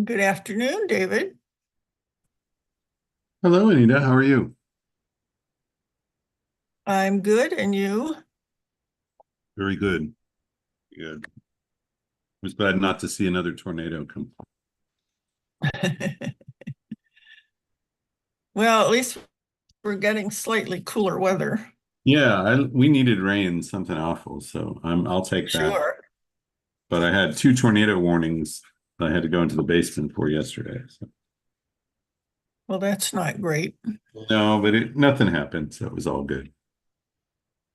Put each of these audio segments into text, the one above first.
Good afternoon, David. Hello, Anita. How are you? I'm good, and you? Very good. Good. It was bad not to see another tornado come. Well, at least we're getting slightly cooler weather. Yeah, we needed rain, something awful. So I'll take that. Sure. But I had two tornado warnings I had to go into the basement for yesterday. So Well, that's not great. no, but nothing happened, so it was all good.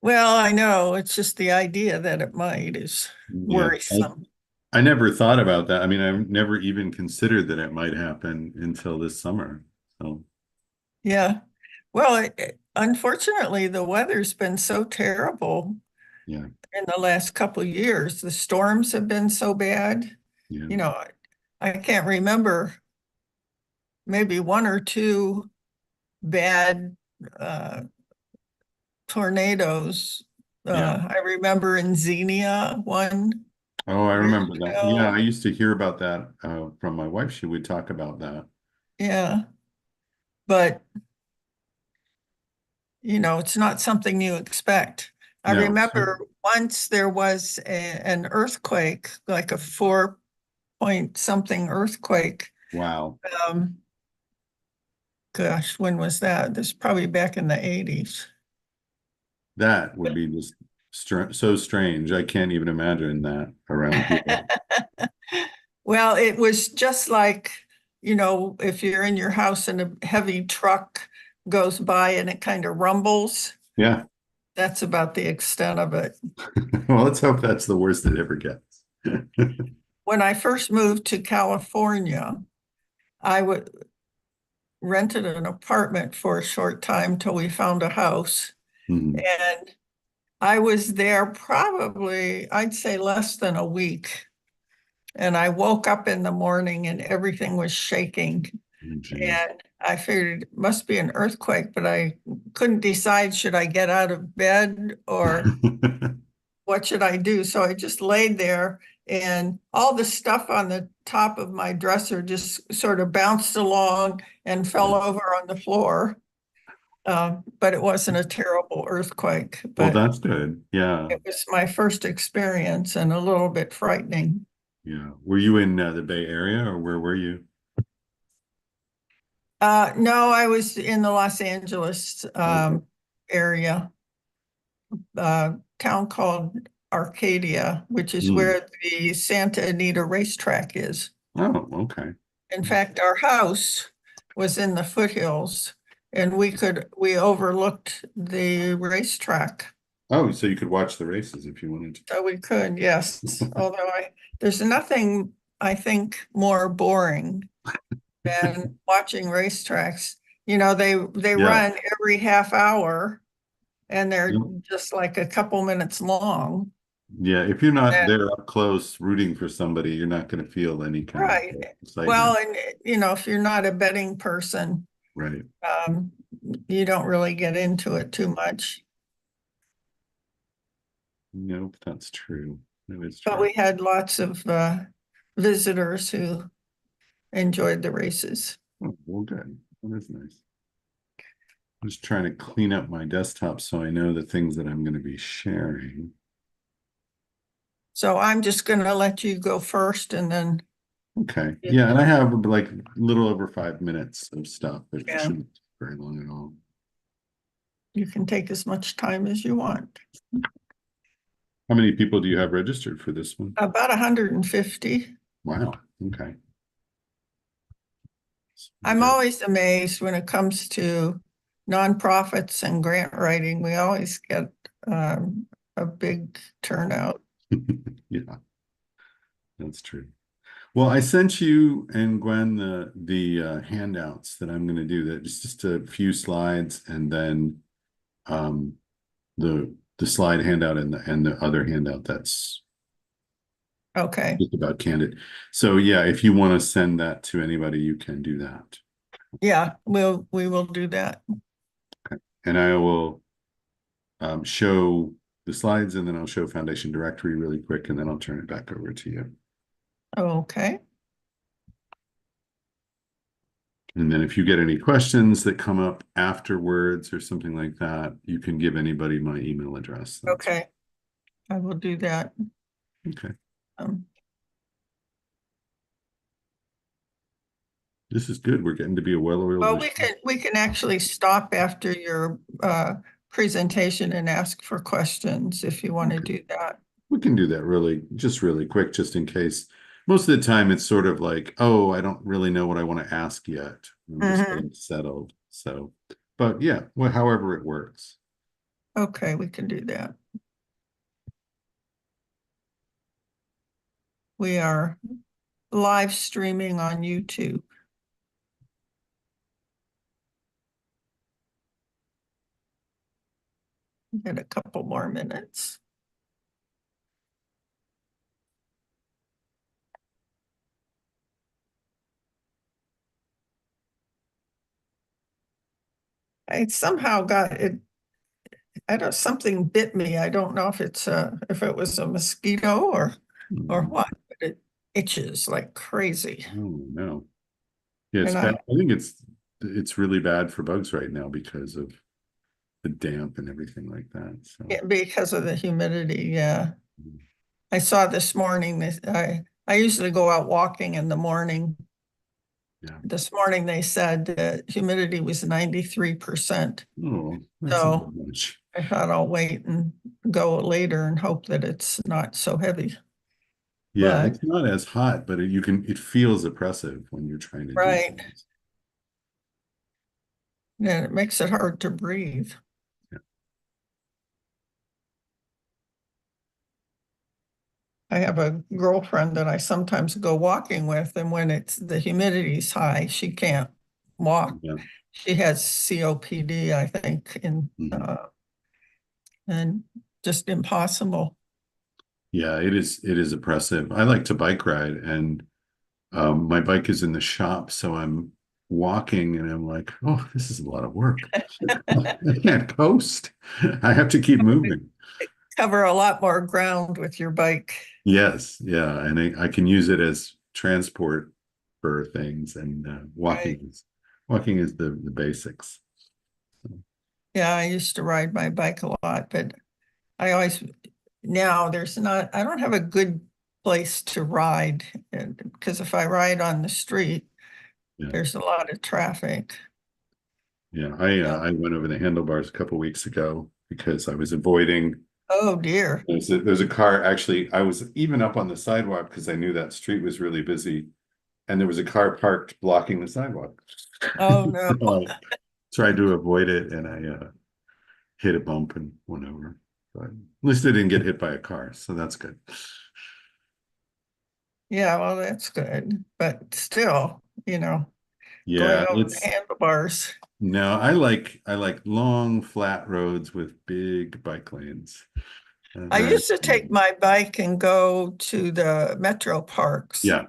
Well, I know it's just the idea that it might is Yeah, worrisome. I never thought about that. I mean, I never even considered that it might happen until this summer. So Yeah. Well, unfortunately, the weather's been so terrible yeah, in the last couple of years. The storms have been so bad. yeah, You know, I can't remember maybe one or two bad uh, tornadoes. yeah. I remember in Xenia one Oh, I years remember that. Yeah, ago. I used to hear about that from my wife. She would talk about that. Yeah, but it's not something you expect. I No. remember once there was an earthquake, like a 4 point something earthquake. Wow. Um, Gosh, when was that? This is probably back in the 80s. That would be just so strange. I can't even imagine that around here. Well, it was just like, if you're in your house and a heavy truck goes by and it kind of rumbles, Yeah. that's about the extent of it. Well, let's hope that's the worst it ever gets. When I first moved to California, I would rented an apartment for a short time till we found a house. Mhm. And I was there probably, I'd say less than a week. And I woke up in the morning and everything was shaking. Oh, geez. And I figured it must be an earthquake, but I couldn't decide should I get out of bed or what should I do? So I just laid there and all the stuff on the top of my dresser just sort of bounced along and fell over on the floor. But it wasn't a terrible earthquake, Well, but that's good. Yeah. it was my first experience and a little bit frightening. Yeah. Were you in the Bay Area or where were you? No, I was in the Los Angeles Okay. area, town called Arcadia, which is Mm. where the Santa Anita racetrack is. Oh, okay. In fact, our house was in the foothills and we overlooked the racetrack. Oh, so you could watch the races if you wanted So we could, yes. There's nothing I think more boring than watching racetracks. They to. run every half hour and they're Yeah. just like a couple minutes long. Yeah, if you're not And there up close rooting for somebody, you're not going to feel any kind of right. excitement. Well, and if you're not a betting person, Right. um, you don't really get into it too much. Nope, that's true. That is But true. we had lots of visitors who enjoyed the races. Oh, well, good. That is nice. I'm just trying to clean up my desktop so I know the things that I'm going to be sharing. So I'm just going to let you go first and then, Okay. Yeah, and I have like a little over 5 minutes of stuff. It yeah, shouldn't be very long at all. you can take as much time as you want. How many people do you have registered for this one? About 150. Wow. Okay. So we I'm got always amazed when it comes to nonprofits and grant writing. We always get a big turnout. yeah, that's true. Well, I sent you and Gwen the handouts that I'm going to do. That just a few slides, and then um, the slide handout and the other handout that's Okay. just about candid. So yeah, if you want to send that to anybody, you can do that, Yeah, we will do that. and I will show the slides, and then I'll show Foundation Directory really quick, and then I'll turn it back over to you. Okay. And then if you get any questions that come up afterwards or something like that, you can give anybody my email address. Okay, I will do that. Okay. Um, This is good. We're getting to be a well-oiled well, machine. we can actually stop after your presentation and ask for questions if you want to Okay. do that. We can do that really quick, just in case. Most of the time, it's sort of like, oh, I don't really know what I want to ask yet. I'm just Mhm. getting settled. So, but yeah, well, however it works. Okay, we can do that. We are live streaming on YouTube. Get a couple more minutes. I somehow got it. I don't, something bit me. I don't know if it's if it was a mosquito or Hmm. what, but it itches like crazy. Oh no. Yeah, it's And bad. I think it's really bad for bugs right now because of the damp and everything like that. So because of the humidity, yeah. I saw this morning that I usually go out walking in the morning. yeah. This morning they said the humidity was 93%. Oh, that's a bit So much. I thought I'll wait and go later and hope that it's not so heavy. Yeah, But it's not as hot, but it feels oppressive when you're trying to do right, things. and it makes it hard to breathe. Yeah. I have a girlfriend that I sometimes go walking with, and when it's the humidity's high, she can't walk. Yeah. She has COPD, I think, Mhm. and just impossible. Yeah, it is oppressive. I like to bike ride and my bike is in the shop, so I'm walking and I'm like, oh, this is a lot of work. I can't coast. I have to keep moving. Cover a lot more ground with your bike. Yes, yeah, and I can use it as transport for things, and Right. walking is the basics. Yeah, I used to ride my bike a lot, but I always now there's not, I don't have a good place to ride because if I ride on the street, Yeah, there's a lot of traffic. yeah. I So, I went over the handlebars a couple weeks ago because I was avoiding. oh dear. There's a car actually. I was even up on the sidewalk because I knew that street was really busy, and there was a car parked blocking the sidewalk. Oh no. So I tried to avoid it, and I hit a bump and went over. But at least I didn't get hit by a car, so that's good. Yeah, well, that's good. But still, going Yeah, over the it's handlebars. no, I like long flat roads with big bike lanes. I They're used to take my bike and go to the metro parks. yeah,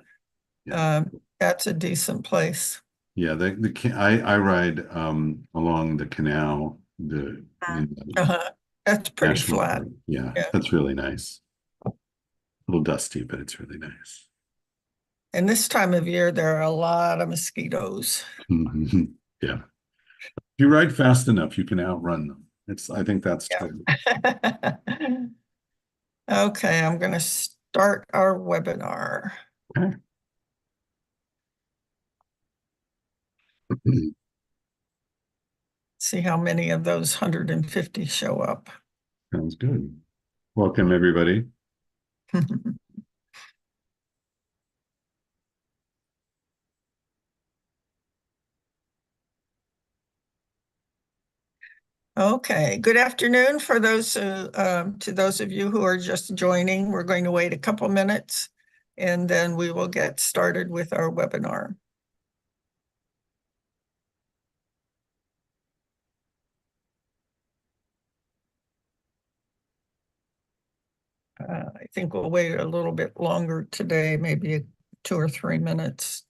yeah. That's a decent place. Yeah, I ride along the canal, the in the Uh-huh. That's pretty national flat. park. Yeah, Yeah. that's really nice. A little dusty, but it's really nice. And this time of year, there are a lot of mosquitoes. Yeah. If you ride fast enough, you can outrun them. I think that's true. Yeah. Okay, I'm going to start our webinar. Okay. See how many of those 150 show up. Sounds good. Welcome, everybody. Okay, good afternoon for those to those of you who are just joining. We're going to wait a couple minutes and then we will get started with our webinar. I think we'll wait a little bit longer today, maybe 2 or 3 minutes.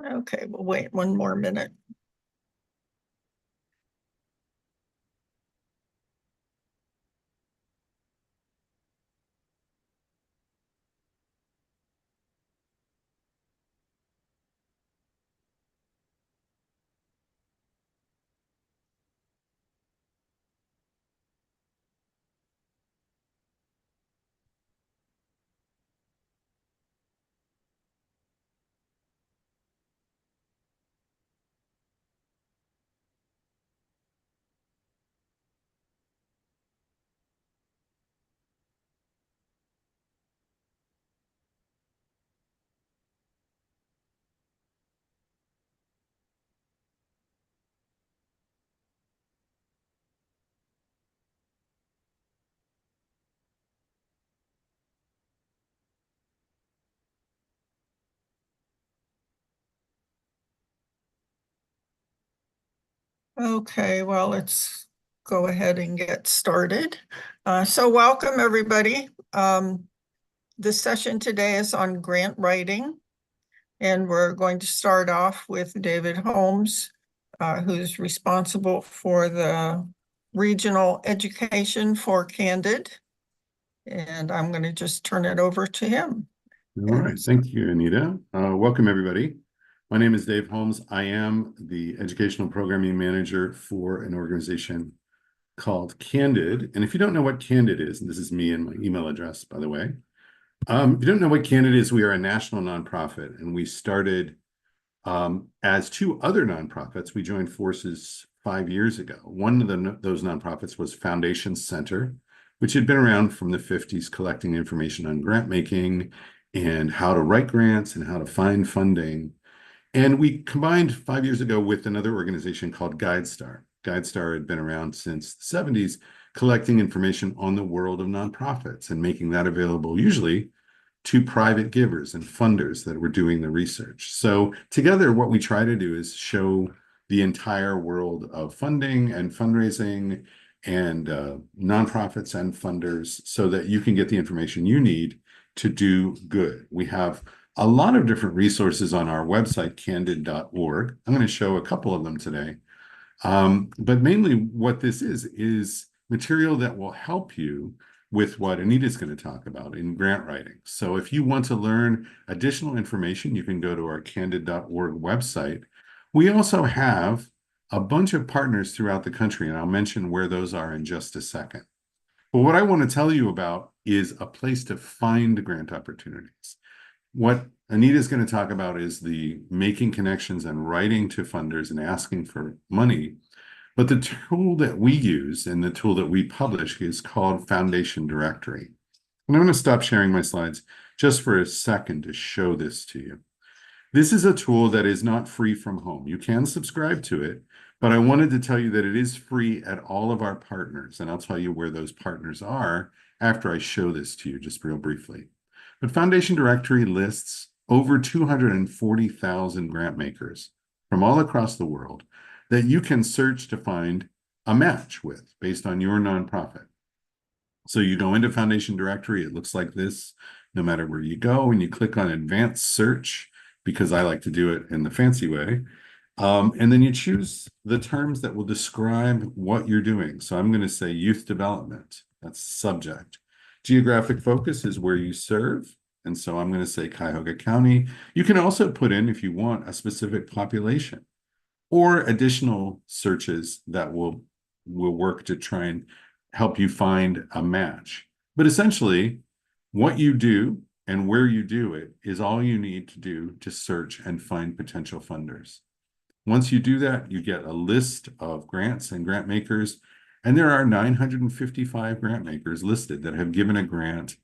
Okay, we'll wait one more minute. Okay, well, let's go ahead and get started. So welcome, everybody. The session today is on grant writing, and we're going to start off with David Holmes, who's responsible for the regional education for Candid. And I'm going to just turn it over to him. All right, thank you, Anita. Welcome, everybody. My name is Dave Holmes. I am the Educational Programming Manager for an organization called Candid. And if you don't know what Candid is, and this is me and my email address, by the way, if you don't know what Candid is, we are a national nonprofit, and we started as two other nonprofits. We joined forces 5 years ago. One of those nonprofits was Foundation Center, which had been around from the 50s, collecting information on grant making and how to write grants and how to find funding. And we combined 5 years ago with another organization called GuideStar. GuideStar had been around since the 70s, collecting information on the world of nonprofits and making that available usually to private givers and funders that were doing the research. So together, what we try to do is show the entire world of funding and fundraising and nonprofits and funders so that you can get the information you need to do good. We have a lot of different resources on our website, candid.org. I'm going to show a couple of them today. But mainly what this is material that will help you with what Anita's going to talk about in grant writing. So if you want to learn additional information, you can go to our candid.org website. We also have a bunch of partners throughout the country, and I'll mention where those are in just a second. But what I want to tell you about is a place to find grant opportunities. What Anita's going to talk about is the making connections and writing to funders and asking for money. But the tool that we use and the tool that we publish is called Foundation Directory. And I'm going to stop sharing my slides just for a second to show this to you. This is a tool that is not free from home. You can subscribe to it, but I wanted to tell you that it is free at all of our partners. And I'll tell you where those partners are after I show this to you just real briefly. But Foundation Directory lists over 240,000 grant makers from all across the world that you can search to find a match with based on your nonprofit. So you go into Foundation Directory, it looks like this, no matter where you go, and you click on Advanced Search, because I like to do it in the fancy way. And then you choose the terms that will describe what you're doing. So I'm going to say youth development, that's subject. Geographic focus is where you serve. And so I'm going to say Cuyahoga County. You can also put in, if you want, a specific population or additional searches that will work to try and help you find a match. But essentially, what you do and where you do it is all you need to do to search and find potential funders. Once you do that, you get a list of grants and grant makers, and there are 955 grant makers listed that have given a grant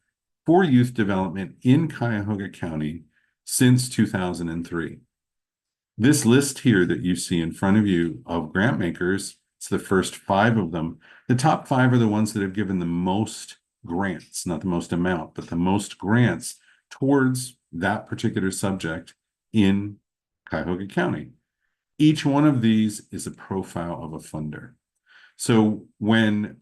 for youth development in Cuyahoga County since 2003. This list here that you see in front of you of grant makers, it's the first 5 of them. The top 5 are the ones that have given the most grants, not the most amount, but the most grants towards that particular subject in Cuyahoga County. Each one of these is a profile of a funder. So when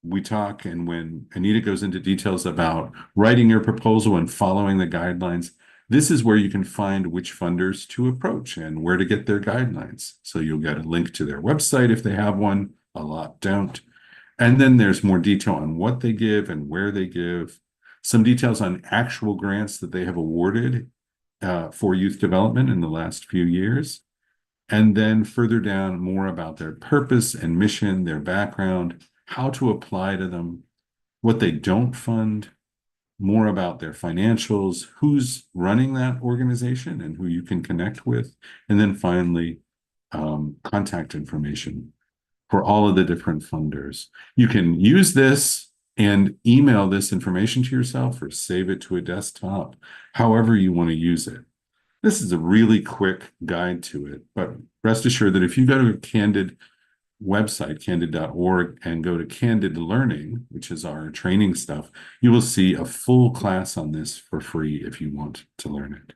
we talk and when Anita goes into details about writing your proposal and following the guidelines, This is where you can find which funders to approach and where to get their guidelines. So you'll get a link to their website if they have one. A lot don't. And then there's more detail on what they give and where they give, some details on actual grants that they have awarded for youth development in the last few years. And then further down, more about their purpose and mission, their background, how to apply to them, what they don't fund, more about their financials, who's running that organization and who you can connect with, and then finally, contact information for all of the different funders. You can use this and email this information to yourself or save it to a desktop, however you want to use it. This is a really quick guide to it, but rest assured that if you go to a Candid website, candid.org, and go to Candid Learning, which is our training stuff, you will see a full class on this for free if you want to learn it.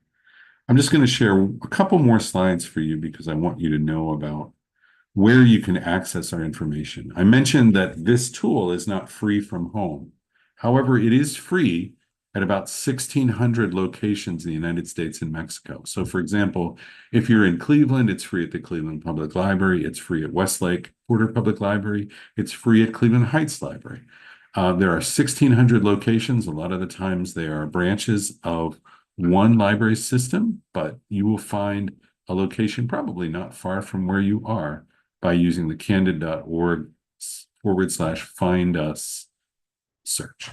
I'm just going to share a couple more slides for you because I want you to know about where you can access our information. I mentioned that this tool is not free from home. However, it is free at about 1,600 locations in the United States and Mexico. So for example, if you're in Cleveland, it's free at the Cleveland Public Library. It's free at Westlake Porter Public Library. It's free at Cleveland Heights Library. There are 1,600 locations. A lot of the times they are branches of one library system, but you will find a location probably not far from where you are by using the candid.org/find us search.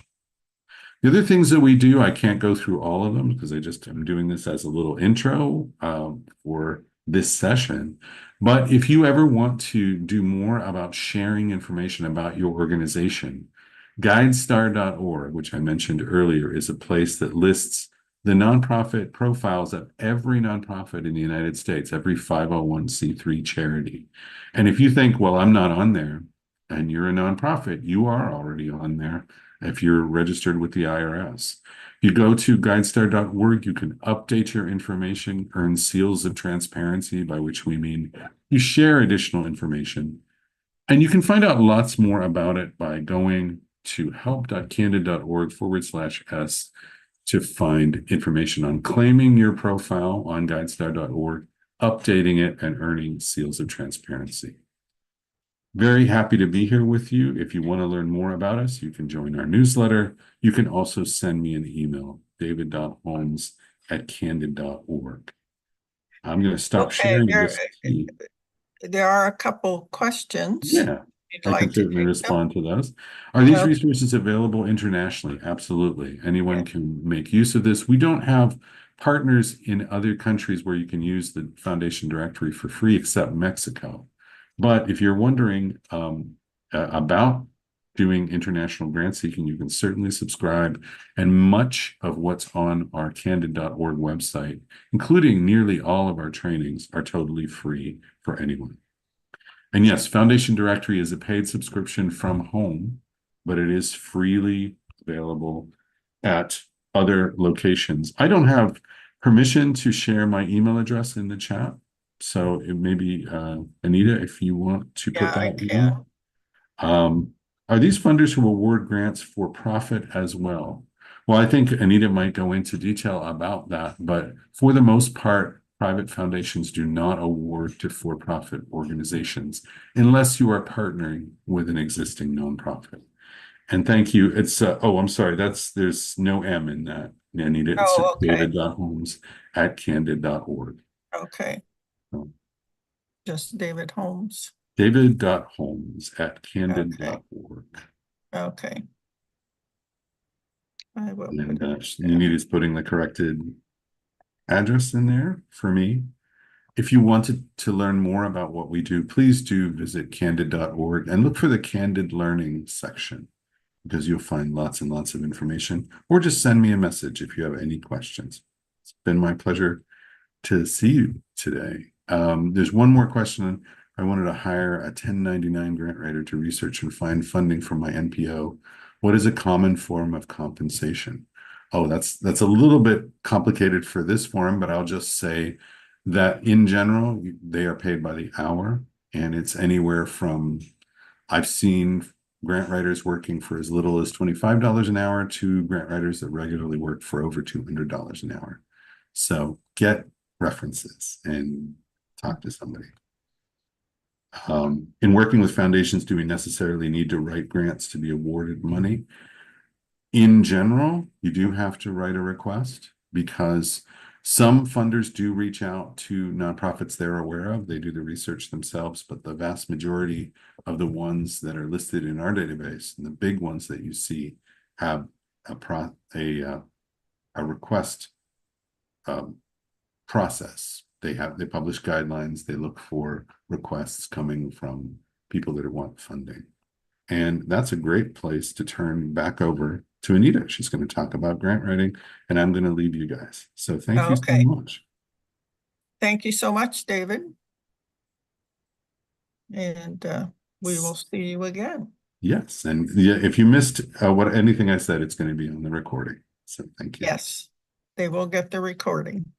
The other things that we do, I can't go through all of them because I'm doing this as a little intro for this session. But if you ever want to do more about sharing information about your organization, guidestar.org, which I mentioned earlier, is a place that lists the nonprofit profiles of every nonprofit in the United States, every 501c3 charity. And if you think, well, I'm not on there, and you're a nonprofit, you are already on there if you're registered with the IRS. You go to guidestar.org, you can update your information, earn seals of transparency, by which we mean you share additional information. And you can find out lots more about it by going to help.candid.org/s to find information on claiming your profile on guidestar.org, updating it, and earning seals of transparency. Very happy to be here with you. If you want to learn more about us, you can join our newsletter. You can also send me an email, david.holmes@candid.org. I'm going to stop Okay, sharing this. there are a couple questions. Yeah, You'd I can like to certainly take them? respond to those. Are these Okay. resources available internationally? Absolutely. Anyone Okay. can make use of this. We don't have partners in other countries where you can use the Foundation directory for free, except Mexico. But if you're wondering about doing international grant seeking, you can certainly subscribe. And much of what's on our candid.org website, including nearly all of our trainings, are totally free for anyone. And yes, Foundation Directory is a paid subscription from home, but it is freely available at other locations. I don't have permission to share my email address in the chat. So it may be, Anita, if you want to put Yeah, I that in. can. Are these funders who award grants for profit as well? Well, I think Anita might go into detail about that, but for the most part, private foundations do not award to for-profit organizations unless you are partnering with an existing nonprofit. And thank you. It's I'm sorry. There's no M in that, Anita. It's Oh, okay. david.holmes@candid.org. Okay. So, Just David Holmes. david.holmes@candid.org. Okay. I will And put it there. Anita is putting the corrected address in there for me. If you wanted to learn more about what we do, please do visit candid.org and look for the Candid Learning section because you'll find lots and lots of information, or just send me a message if you have any questions. It's been my pleasure to see you today. There's one more question. I wanted to hire a 1099 grant writer to research and find funding for my NPO. What is a common form of compensation? Oh, that's a little bit complicated for this forum, but I'll just say that in general, they are paid by the hour, and it's anywhere from, I've seen grant writers working for as little as $25 an hour to grant writers that regularly work for over $200 an hour. So get references and talk to somebody. In working with foundations, do we necessarily need to write grants to be awarded money? In general, you do have to write a request because some funders do reach out to nonprofits they're aware of. They do the research themselves, but the vast majority of the ones that are listed in our database and the big ones that you see have a request process. They publish guidelines. They look for requests coming from people that want funding. And that's a great place to turn back over to Anita. She's going to talk about grant writing, and I'm going to leave you guys. So thank you so Okay. much. Thank you so much, David. And we will see you again. Yes, and yeah, if you missed anything I said, it's going to be on the recording. So thank you. Yes, they will get the recording.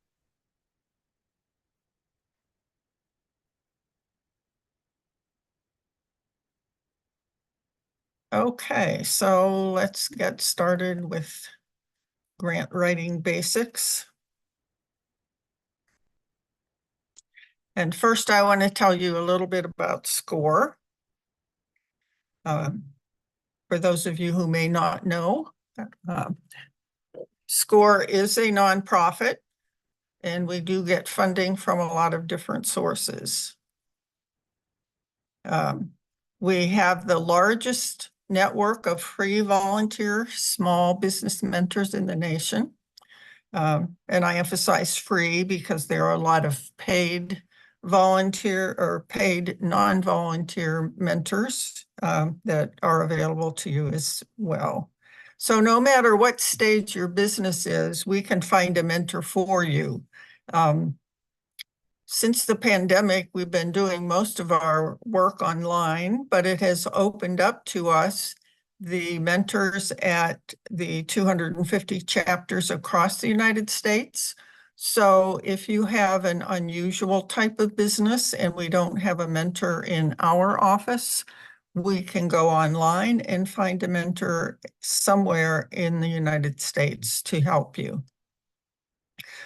Okay, so let's get started with grant writing basics. And first, I want to tell you a little bit about SCORE. For those of you who may not know, SCORE is a nonprofit, and we do get funding from a lot of different sources. We have the largest network of free volunteer small business mentors in the nation. And I emphasize free because there are a lot of paid volunteer or paid non-volunteer mentors that are available to you as well. So no matter what stage your business is, we can find a mentor for you. Since the pandemic, we've been doing most of our work online, but it has opened up to us the mentors at the 250 chapters across the United States. So if you have an unusual type of business and we don't have a mentor in our office, we can go online and find a mentor somewhere in the United States to help you.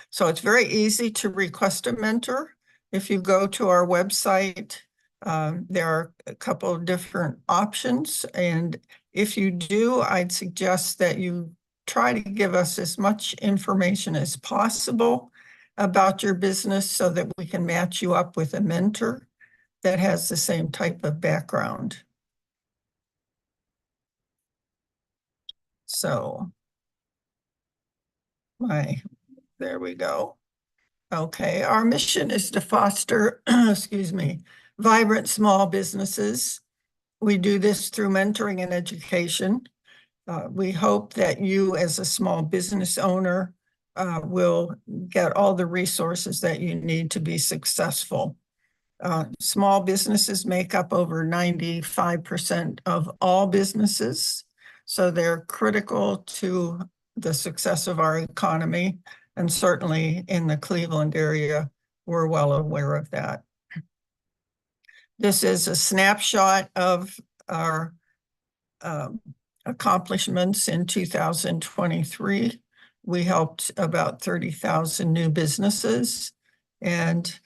So it's very easy to request a mentor. If you go to our website, there are a couple of different options. And if you do, I'd suggest that you try to give us as much information as possible about your business so that we can match you up with a mentor that has the same type of background. So, there we go. Okay, our mission is to foster, excuse me, vibrant small businesses. We do this through mentoring and education. We hope that you as a small business owner will get all the resources that you need to be successful. Small businesses make up over 95% of all businesses, so they're critical to the success of our economy. And certainly in the Cleveland area, we're well aware of that. This is a snapshot of our accomplishments in 2023. We helped about 30,000 new businesses and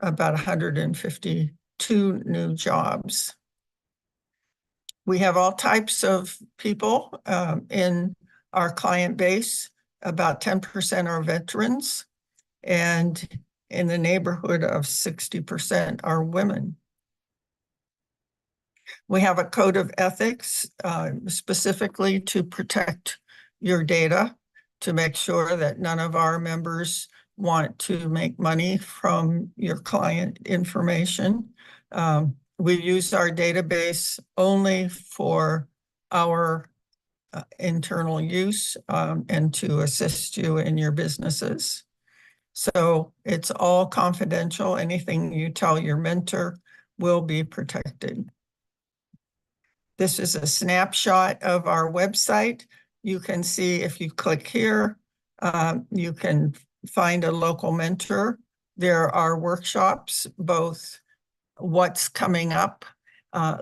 about 152 new jobs. We have all types of people in our client base. About 10% are veterans, and in the neighborhood of 60% are women. We have a code of ethics specifically to protect your data, to make sure that none of our members want to make money from your client information. We use our database only for our internal use and to assist you in your businesses. So it's all confidential. Anything you tell your mentor will be protected. This is a snapshot of our website. You can see if you click here, you can find a local mentor. There are workshops, both what's coming up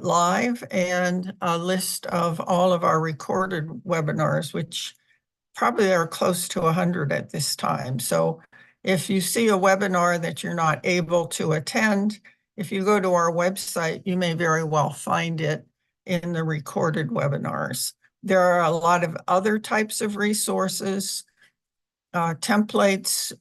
live and a list of all of our recorded webinars, which probably are close to 100 at this time. So if you see a webinar that you're not able to attend, if you go to our website, you may very well find it in the recorded webinars. There are a lot of other types of resources, templates.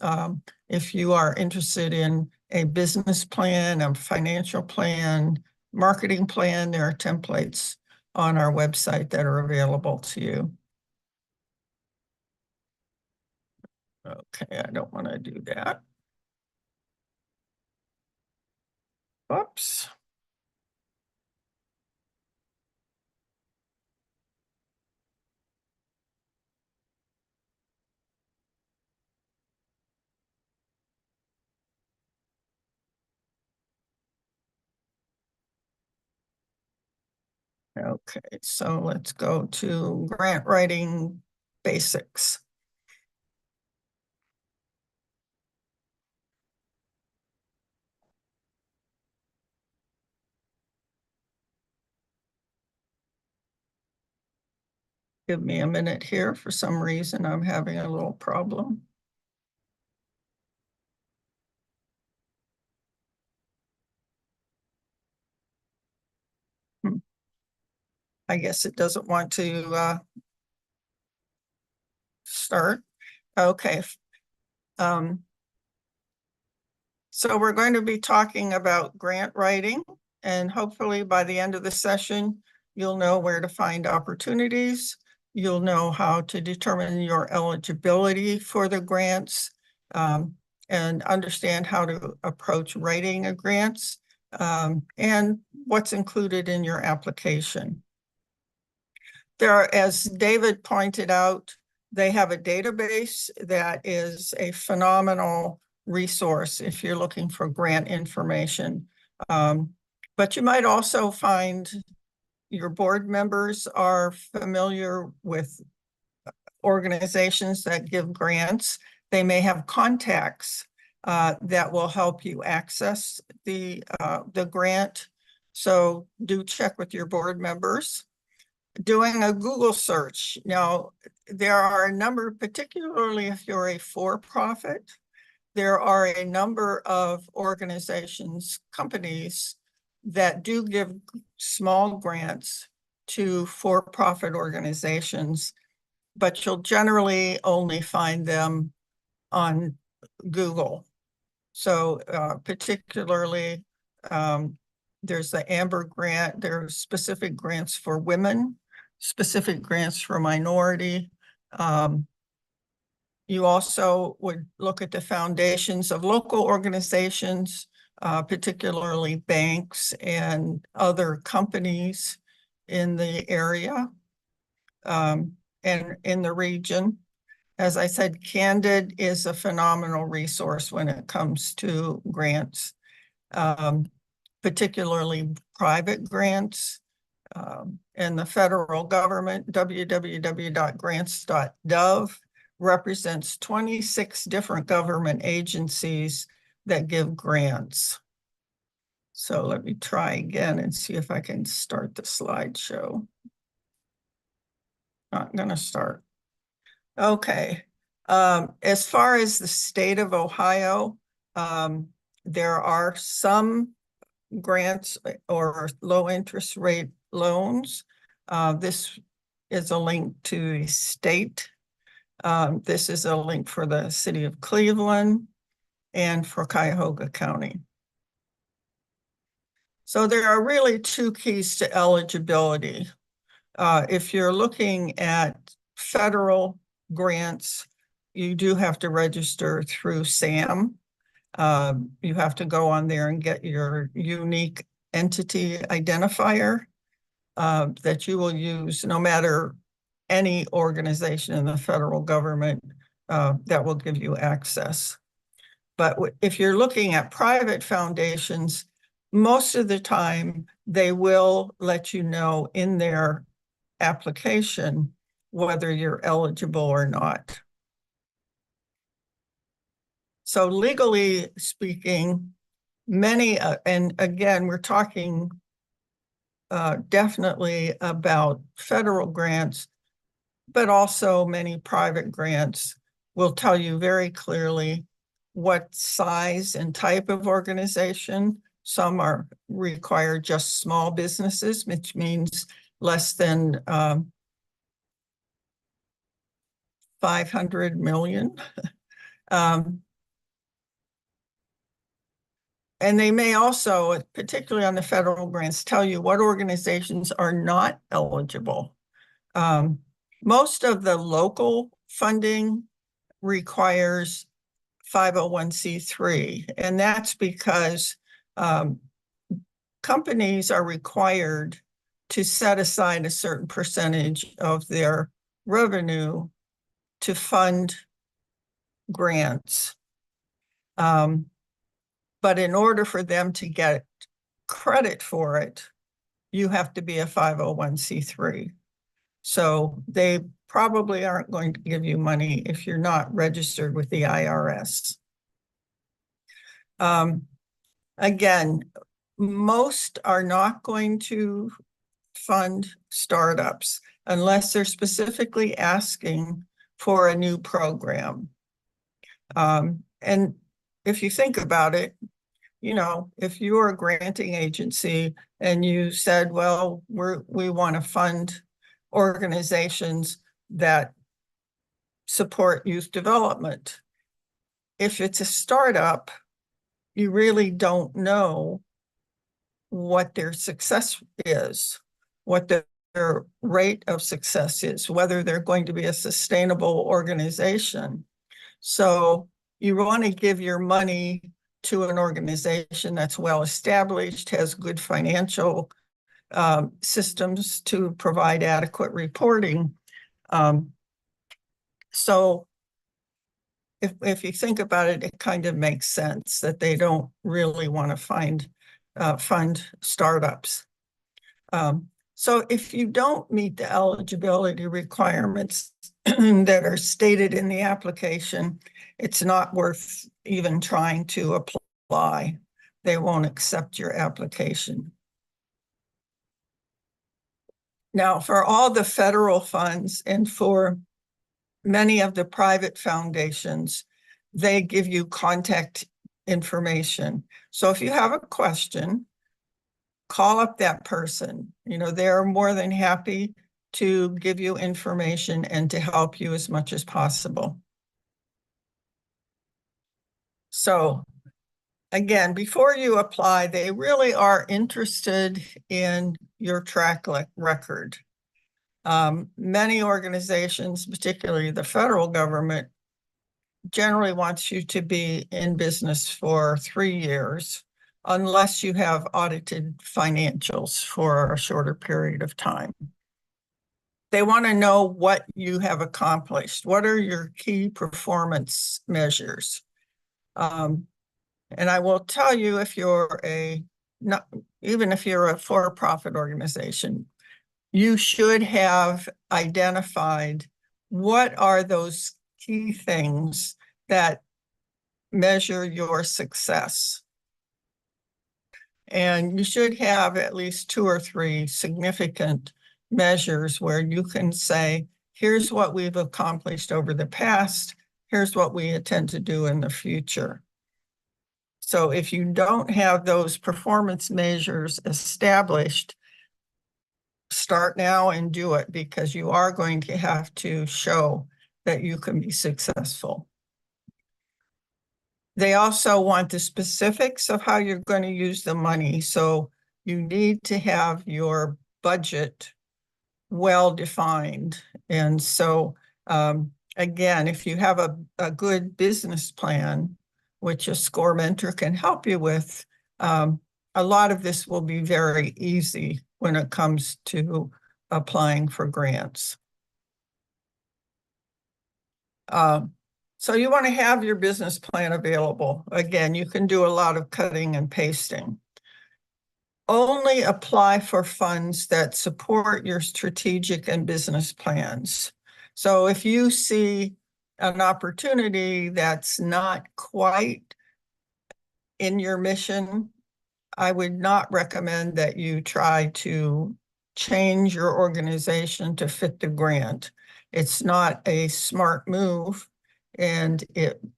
If you are interested in a business plan, a financial plan, marketing plan, there are templates on our website that are available to you. Okay, I don't want to do that. Oops. Okay, so let's go to grant writing basics. Give me a minute here. For some reason, I'm having a little problem. I guess it doesn't want to start. Okay. So we're going to be talking about grant writing, and hopefully by the end of the session, you'll know where to find opportunities. You'll know how to determine your eligibility for the grants, and understand how to approach writing a grants, and what's included in your application. There are, as David pointed out, they have a database that is a phenomenal resource if you're looking for grant information. But you might also find your board members are familiar with organizations that give grants. They may have contacts that will help you access the grant. So do check with your board members. Doing a Google search. Now, there are a number, particularly if you're a for-profit, there are a number of organizations, companies that do give small grants to for-profit organizations, but you'll generally only find them on Google. So particularly, there's the Amber grant. There are specific grants for women, specific grants for minority. You also would look at the foundations of local organizations, particularly banks and other companies in the area and in the region. As I said, Candid is a phenomenal resource when it comes to grants, particularly private grants. And the federal government, www.grants.gov, represents 26 different government agencies that give grants. So let me try again and see if I can start the slideshow. Not gonna start. Okay. As far as the state of Ohio, there are some grants or low interest rate loans. This is a link to the state. This is a link for the city of Cleveland and for Cuyahoga County. So there are really two keys to eligibility. If you're looking at federal grants, you do have to register through SAM. You have to go on there and get your unique entity identifier that you will use no matter any organization in the federal government that will give you access. But if you're looking at private foundations, most of the time they will let you know in their application whether you're eligible or not. So legally speaking, many, and again, we're talking definitely about federal grants. but also many private grants will tell you very clearly what size and type of organization. Some are require just small businesses, which means less than 500 million. And they may also, particularly on the federal grants, tell you what organizations are not eligible. Most of the local funding requires 501c3, and that's because companies are required to set aside a certain percentage of their revenue to fund grants. But in order for them to get credit for it, you have to be a 501c3. So they probably aren't going to give you money if you're not registered with the IRS. Again, most are not going to fund startups unless they're specifically asking for a new program. And if you think about it, you know, if you're a granting agency and you said, well, we want to fund organizations that support youth development. If it's a startup, you really don't know what their success is, what their rate of success is, whether they're going to be a sustainable organization. So you want to give your money to an organization that's well established, has good financial systems to provide adequate reporting. So if you think about it, it kind of makes sense that they don't really want to fund startups. So if you don't meet the eligibility requirements that are stated in the application, it's not worth even trying to apply. They won't accept your application. Now, for all the federal funds and for many of the private foundations, they give you contact information. So if you have a question, call up that person. You know, they're more than happy to give you information and to help you as much as possible. So again, before you apply, they really are interested in your track record. Many organizations, particularly the federal government, generally wants you to be in business for 3 years, unless you have audited financials for a shorter period of time. They want to know what you have accomplished. What are your key performance measures? And I will tell you, if you're even if you're a for-profit organization, you should have identified what are those key things that measure your success. And you should have at least 2 or 3 significant measures where you can say, here's what we've accomplished over the past, here's what we intend to do in the future. So if you don't have those performance measures established, start now and do it, because you are going to have to show that you can be successful. They also want the specifics of how you're going to use the money. So you need to have your budget well defined. And so again, if you have a good business plan, which a SCORE mentor can help you with, a lot of this will be very easy when it comes to applying for grants. So you want to have your business plan available. Again, you can do a lot of cutting and pasting. Only apply for funds that support your strategic and business plans. So if you see an opportunity that's not quite in your mission, I would not recommend that you try to change your organization to fit the grant. It's not a smart move. And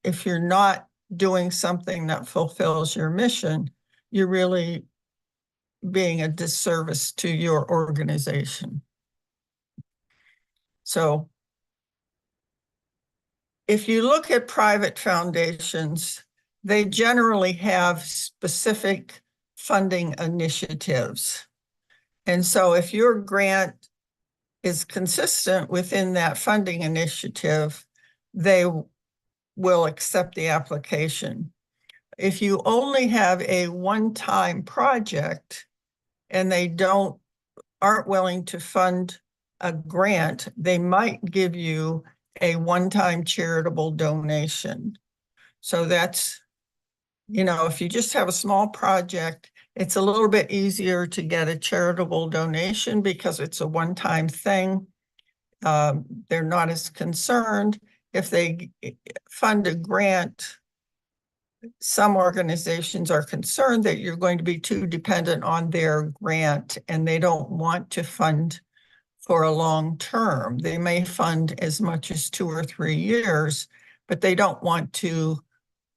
if you're not doing something that fulfills your mission, you're really being a disservice to your organization. So if you look at private foundations, they generally have specific funding initiatives. And so if your grant is consistent within that funding initiative, they will accept the application. If you only have a one-time project and they aren't willing to fund a grant, they might give you a one-time charitable donation. So that's, if you just have a small project, it's a little bit easier to get a charitable donation because it's a one-time thing. They're not as concerned. If they fund a grant, some organizations are concerned that you're going to be too dependent on their grant and they don't want to fund for a long term. They may fund as much as 2 or 3 years, but they don't want to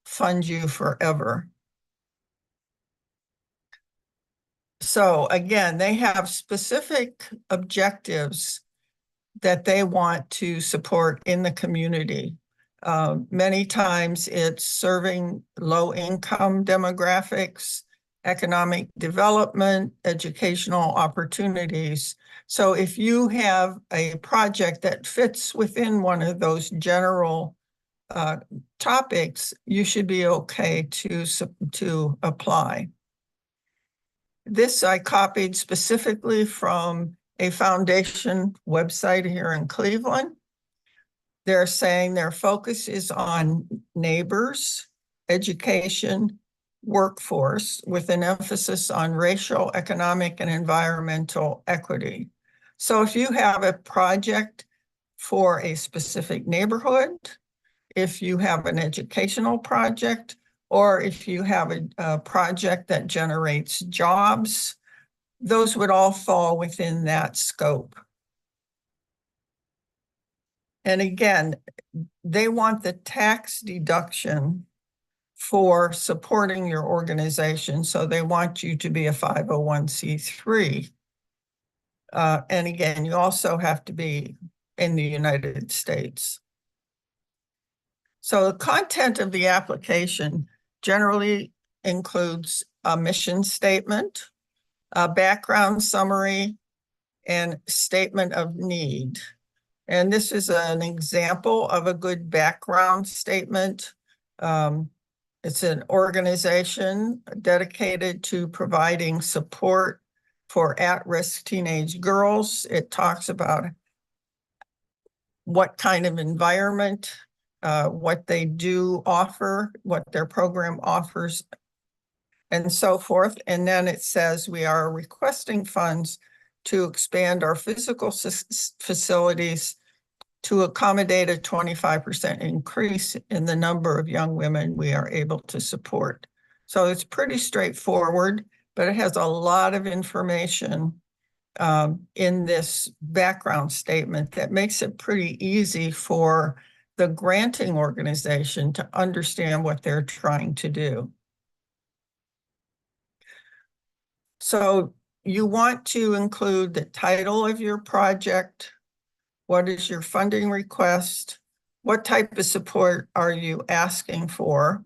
fund you forever. So again, they have specific objectives that they want to support in the community. Many times it's serving low-income demographics, economic development, educational opportunities. So if you have a project that fits within one of those general topics, you should be okay to apply. This I copied specifically from a foundation website here in Cleveland. They're saying their focus is on neighbors, education, workforce, with an emphasis on racial, economic, and environmental equity. So if you have a project for a specific neighborhood, if you have an educational project, or if you have a project that generates jobs, those would all fall within that scope. And again, they want the tax deduction for supporting your organization. So they want you to be a 501c3. And again, you also have to be in the United States. So the content of the application generally includes a mission statement, a background summary, and statement of need. And this is an example of a good background statement. It's an organization dedicated to providing support for at-risk teenage girls. It talks about what kind of environment, what they do offer, what their program offers, and so forth. And then it says we are requesting funds to expand our physical facilities to accommodate a 25% increase in the number of young women we are able to support. So it's pretty straightforward, but it has a lot of information in this background statement that makes it pretty easy for the granting organization to understand what they're trying to do. So you want to include the title of your project. What is your funding request? What type of support are you asking for?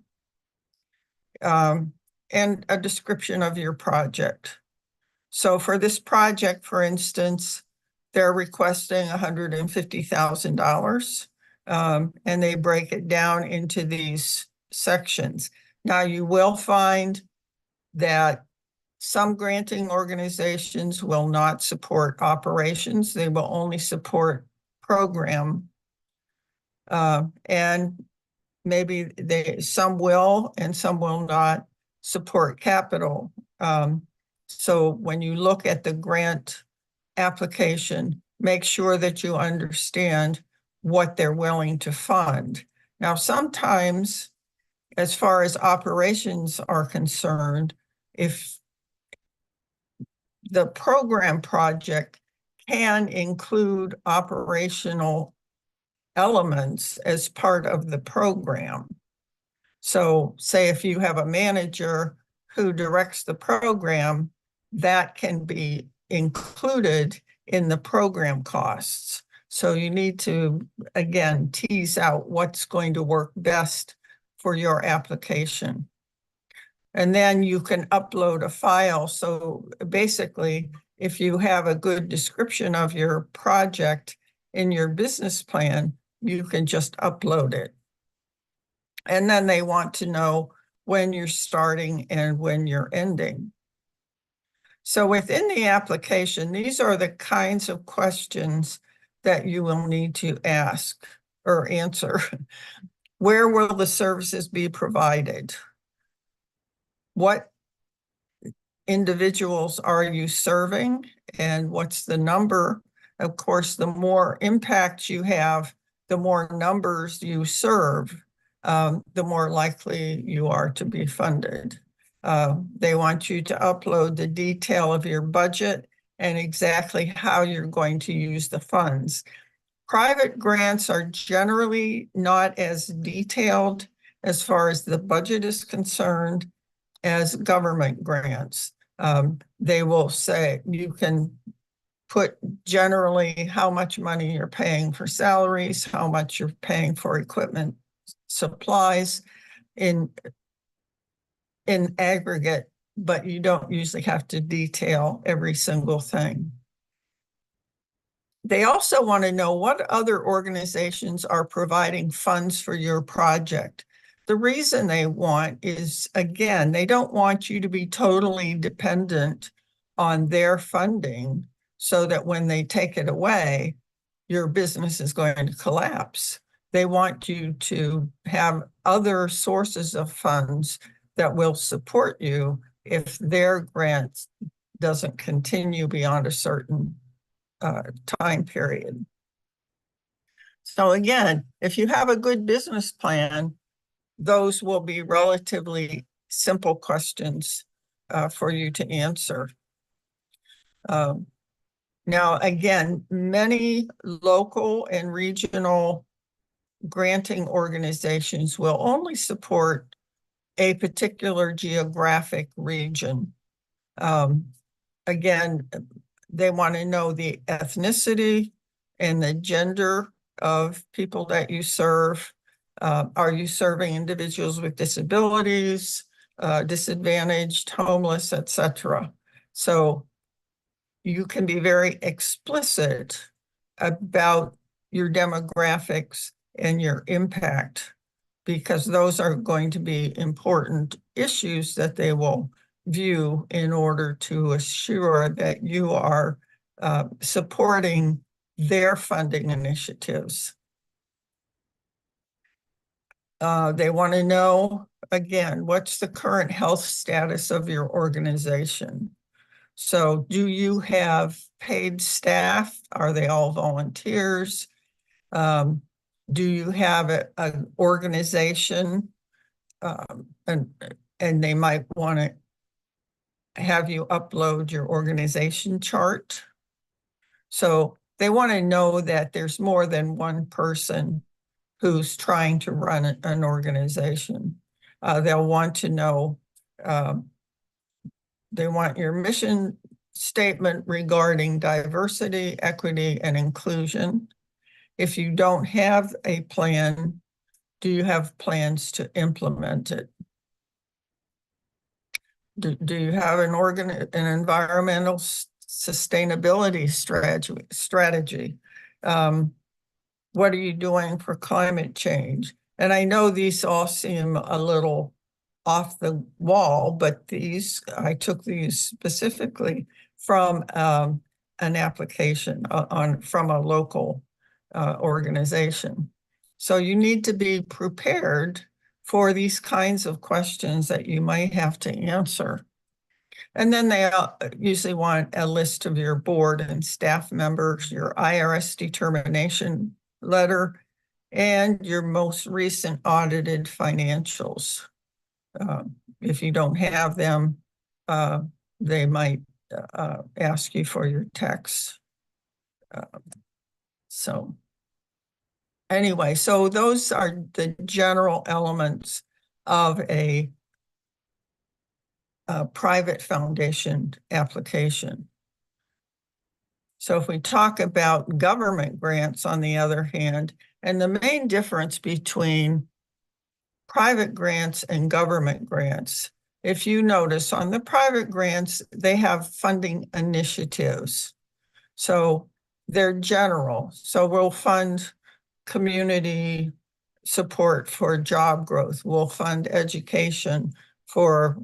And a description of your project. So for this project, for instance, they're requesting $150,000, and they break it down into these sections. Now you will find that some granting organizations will not support operations. They will only support program. And maybe some will and some will not support capital. So when you look at the grant application, make sure that you understand what they're willing to fund. Now, sometimes, as far as operations are concerned, if the program project can include operational elements as part of the program. So say if you have a manager who directs the program, that can be included in the program costs. So you need to, again, tease out what's going to work best for your application. And then you can upload a file. So basically, if you have a good description of your project in your business plan, you can just upload it. And then they want to know when you're starting and when you're ending. So within the application, these are the kinds of questions that you will need to ask or answer. Where will the services be provided? What individuals are you serving, and what's the number? Of course, the more impact you have, the more numbers you serve, the more likely you are to be funded. They want you to upload the detail of your budget and exactly how you're going to use the funds. Private grants are generally not as detailed as far as the budget is concerned as government grants. They will say you can put generally how much money you're paying for salaries, how much you're paying for equipment, supplies in aggregate, but you don't usually have to detail every single thing. They also want to know what other organizations are providing funds for your project. The reason they want is, again, they don't want you to be totally dependent on their funding so that when they take it away, your business is going to collapse. They want you to have other sources of funds that will support you if their grant doesn't continue beyond a certain time period. So again, if you have a good business plan, those will be relatively simple questions for you to answer. Now, again, many local and regional granting organizations will only support a particular geographic region. Again, they want to know the ethnicity and the gender of people that you serve. Are you serving individuals with disabilities, disadvantaged, homeless, etc.? So you can be very explicit about your demographics and your impact, because those are going to be important issues that they will view in order to assure that you are supporting their funding initiatives. They want to know, again, what's the current health status of your organization? So do you have paid staff? Are they all volunteers? Do you have an organization? And they might want to have you upload your organization chart. So they want to know that there's more than one person who's trying to run an organization. They'll want to know, they want your mission statement regarding diversity, equity, and inclusion. If you don't have a plan, do you have plans to implement it? Do you have an environmental sustainability strategy? What are you doing for climate change? And I know these all seem a little off the wall, but I took these specifically from an application from a local organization. So you need to be prepared for these kinds of questions that you might have to answer. And then they usually want a list of your board and staff members, your IRS determination letter, and your most recent audited financials. If you don't have them, they might ask you for your text. So anyway, so those are the general elements of a private foundation application. So if we talk about government grants, on the other hand, and the main difference between private grants and government grants, if you notice on the private grants, they have funding initiatives. So they're general. So we'll fund community support for job growth. We'll fund education for,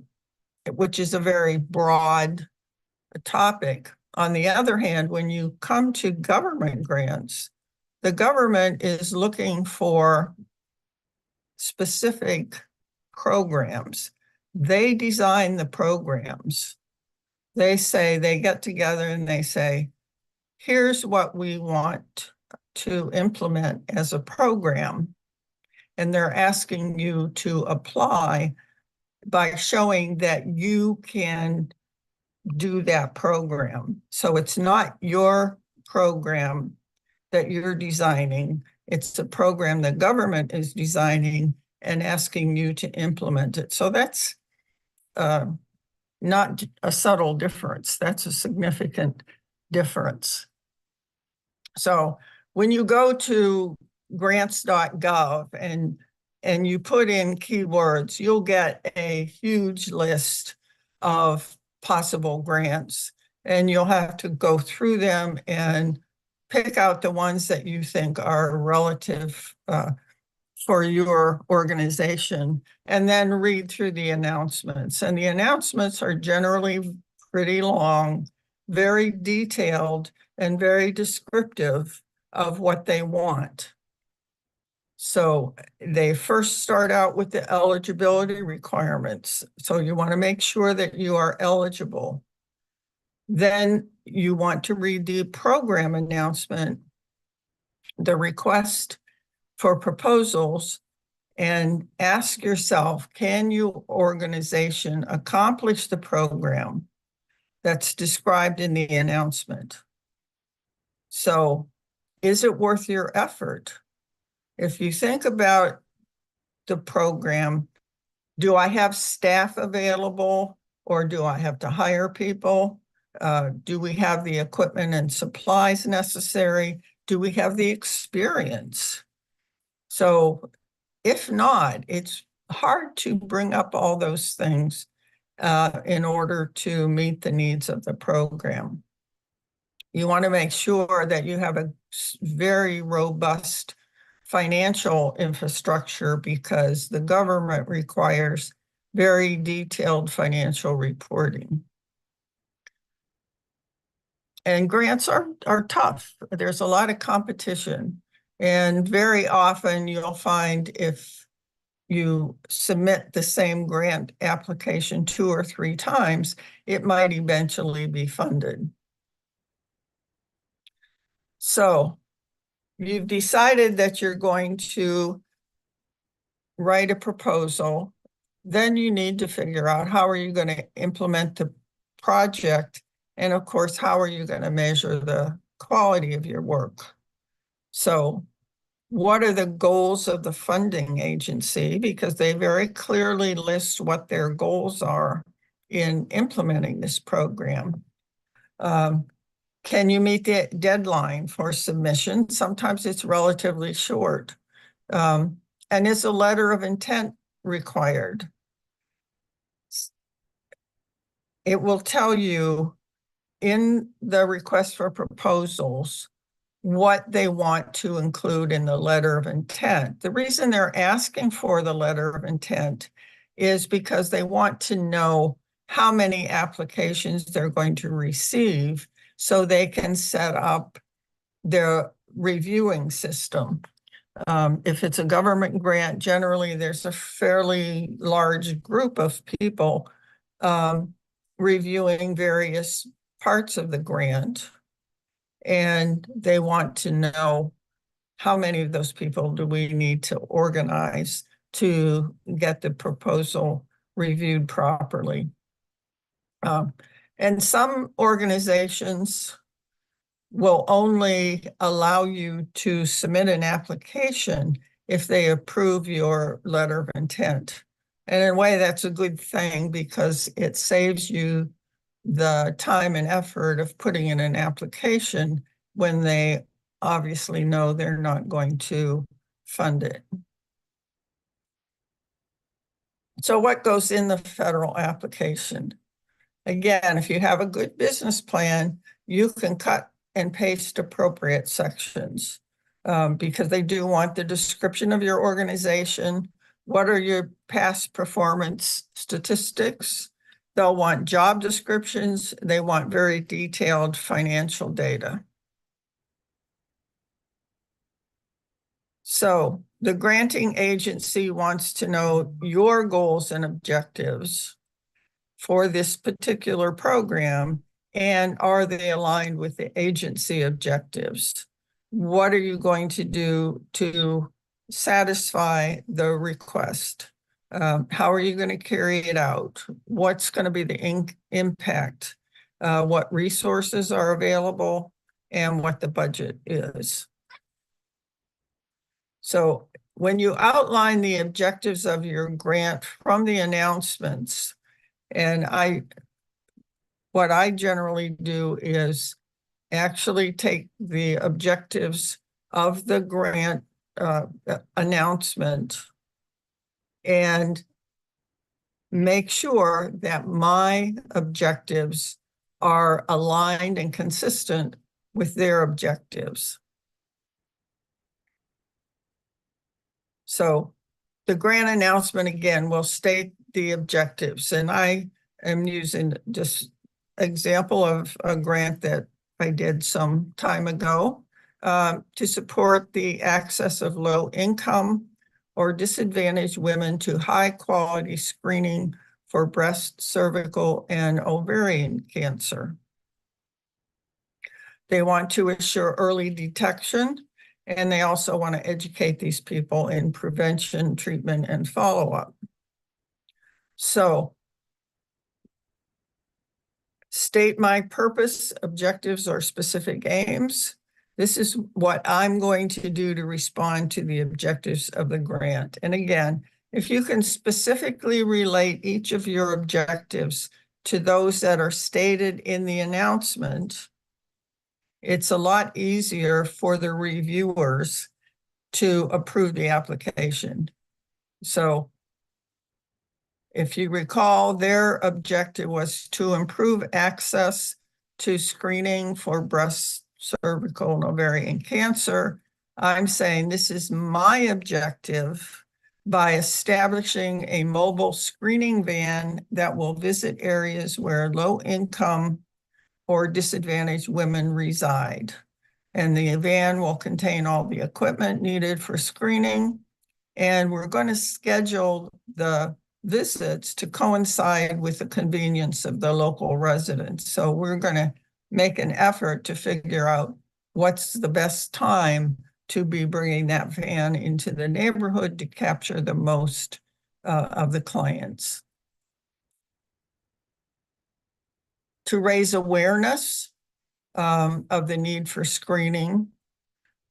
which is a very broad topic. On the other hand, when you come to government grants, the government is looking for specific programs. They design the programs. They say, they get together and they say, here's what we want to implement as a program. And they're asking you to apply by showing that you can do that program. So it's not your program that you're designing. It's a program the government is designing and asking you to implement it. So that's not a subtle difference. That's a significant difference. So when you go to grants.gov and you put in keywords, you'll get a huge list of possible grants, and you'll have to go through them and pick out the ones that you think are relative for your organization, and then read through the announcements. And the announcements are generally pretty long, very detailed, and very descriptive of what they want. So they first start out with the eligibility requirements. So you want to make sure that you are eligible. Then you want to read the program announcement, the request for proposals, and ask yourself, can your organization accomplish the program that's described in the announcement? So is it worth your effort? If you think about the program, do I have staff available, or do I have to hire people? Do we have the equipment and supplies necessary? Do we have the experience? So if not, it's hard to bring up all those things in order to meet the needs of the program. You want to make sure that you have a very robust financial infrastructure, because the government requires very detailed financial reporting. And grants are tough. There's a lot of competition. And very often you'll find if you submit the same grant application 2 or 3 times, it might eventually be funded. So you've decided that you're going to write a proposal. Then you need to figure out, how are you going to implement the project? And of course, how are you going to measure the quality of your work? So what are the goals of the funding agency? Because they very clearly list what their goals are in implementing this program. Can you meet the deadline for submission? Sometimes it's relatively short. And is a letter of intent required? It will tell you in the request for proposals what they want to include in the letter of intent. The reason they're asking for the letter of intent is because they want to know how many applications they're going to receive, so they can set up their reviewing system. If it's a government grant, generally there's a fairly large group of people reviewing various parts of the grant, and they want to know how many of those people do we need to organize to get the proposal reviewed properly. And some organizations will only allow you to submit an application if they approve your letter of intent. And in a way, that's a good thing because it saves you the time and effort of putting in an application when they obviously know they're not going to fund it. So what goes in the federal application? Again, if you have a good business plan, you can cut and paste appropriate sections because they do want the description of your organization. What are your past performance statistics? They'll want job descriptions. They want very detailed financial data. So the granting agency wants to know your goals and objectives for this particular program, and are they aligned with the agency objectives? What are you going to do to satisfy the request? How are you going to carry it out? What's going to be the impact? What resources are available and what the budget is. So when you outline the objectives of your grant from the announcements, and what I generally do is actually take the objectives of the grant announcement and make sure that my objectives are aligned and consistent with their objectives. So the grant announcement, again, will state the objectives, and I am using just example of a grant that I did some time ago to support the access of low income or disadvantaged women to high quality screening for breast, cervical, and ovarian cancer. They want to assure early detection, and they also want to educate these people in prevention, treatment, and follow-up. So state my purpose, objectives, or specific aims. This is what I'm going to do to respond to the objectives of the grant. And again, if you can specifically relate each of your objectives to those that are stated in the announcement, it's a lot easier for the reviewers to approve the application. So if you recall, their objective was to improve access to screening for breast, cervical, and ovarian cancer. I'm saying this is my objective by establishing a mobile screening van that will visit areas where low income or disadvantaged women reside. And the van will contain all the equipment needed for screening. And we're going to schedule the visits to coincide with the convenience of the local residents. So we're going to make an effort to figure out what's the best time to be bringing that van into the neighborhood to capture the most of the clients. To raise awareness of the need for screening,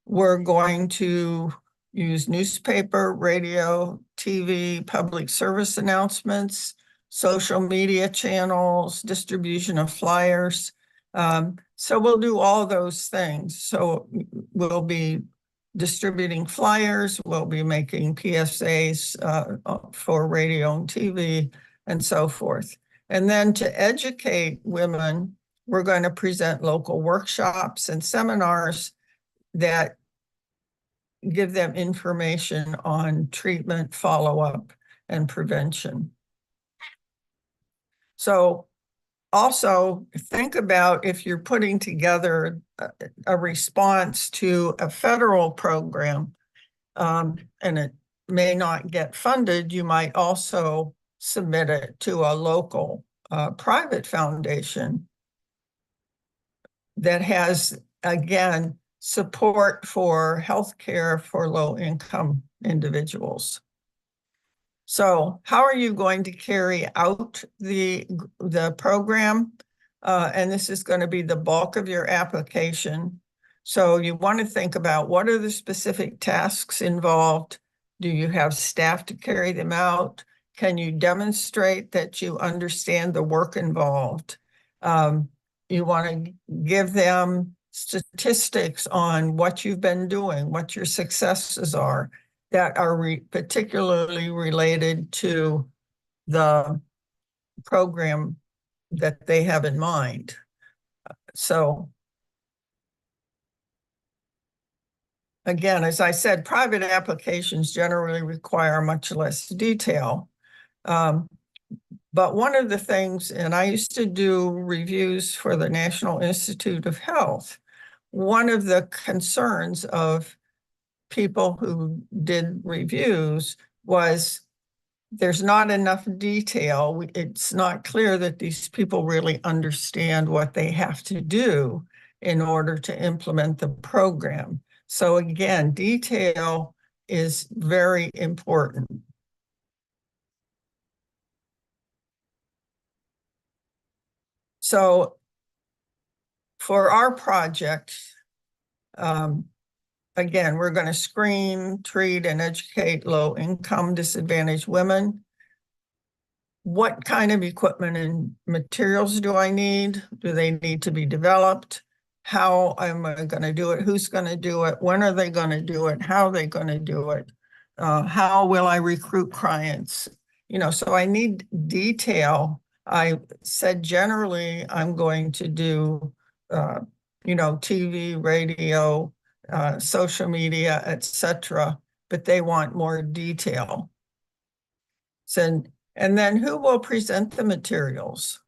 we're going to use newspaper, radio, TV, public service announcements, social media channels, distribution of flyers. So we'll do all those things. So we'll be distributing flyers, we'll be making PSAs for radio and TV and so forth. And then to educate women, we're going to present local workshops and seminars that give them information on treatment, follow-up, and prevention. So also think about if you're putting together a response to a federal program and it may not get funded, you might also submit it to a local private foundation that has, again, support for healthcare for low-income individuals. So how are you going to carry out the program? and this is going to be the bulk of your application. So you want to think about what are the specific tasks involved? Do you have staff to carry them out? Can you demonstrate that you understand the work involved? You want to give them statistics on what you've been doing, what your successes are that are particularly related to the program that they have in mind. So again, as I said, private applications generally require much less detail. But one of the things, and I used to do reviews for the National Institute of Health, one of the concerns of people who did reviews was there's not enough detail. It's not clear that these people really understand what they have to do in order to implement the program. So again, detail is very important. So for our project, again, we're going to screen, treat, and educate low-income disadvantaged women. What kind of equipment and materials do I need? Do they need to be developed? How am I going to do it? Who's going to do it? When are they going to do it? How are they going to do it? How will I recruit clients? So I need detail. I said generally I'm going to do, TV, radio, social media, etc., but they want more detail. So, and then who will present the materials?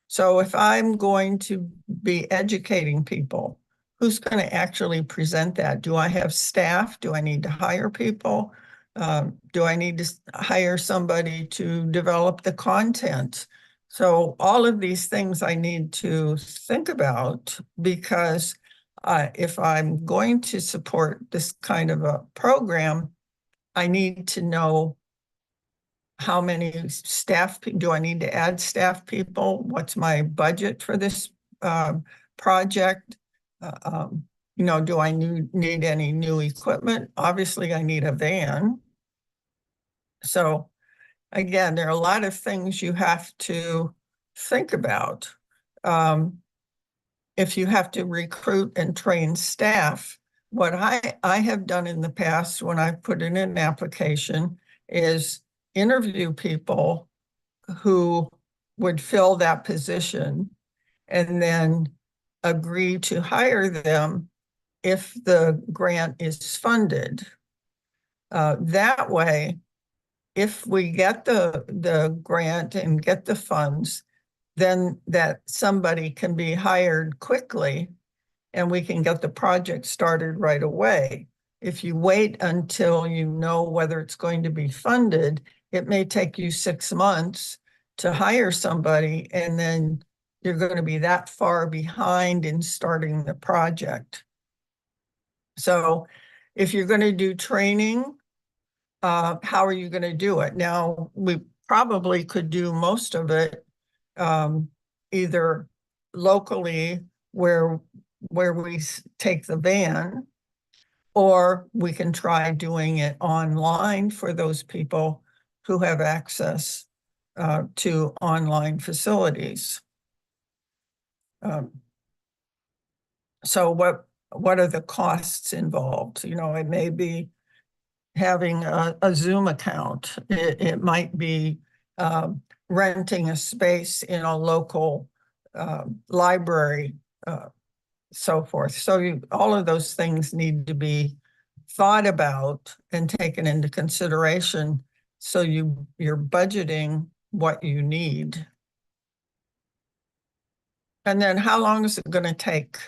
So if I'm going to be educating people, who's going to actually present that? Do I have staff? Do I need to hire people? Do I need to hire somebody to develop the content? So all of these things I need to think about because if I'm going to support this kind of a program, I need to know how many staff do I need to add staff people? What's my budget for this project? Do I need any new equipment? Obviously, I need a van. So again, there are a lot of things you have to think about. If you have to recruit and train staff, what I have done in the past when I put in an application is interview people who would fill that position and then agree to hire them if the grant is funded. That way, if we get the grant and get the funds, then that somebody can be hired quickly and we can get the project started right away. If you wait until you know whether it's going to be funded, it may take you 6 months to hire somebody, and then you're going to be that far behind in starting the project. So if you're going to do training, how are you going to do it? Now, we probably could do most of it either locally where we take the van, or we can try doing it online for those people who have access to online facilities. So what are the costs involved? It may be having a Zoom account. It might be renting a space in a local library, so forth. So all of those things need to be thought about and taken into consideration. So you're budgeting what you need. And then how long is it going to take?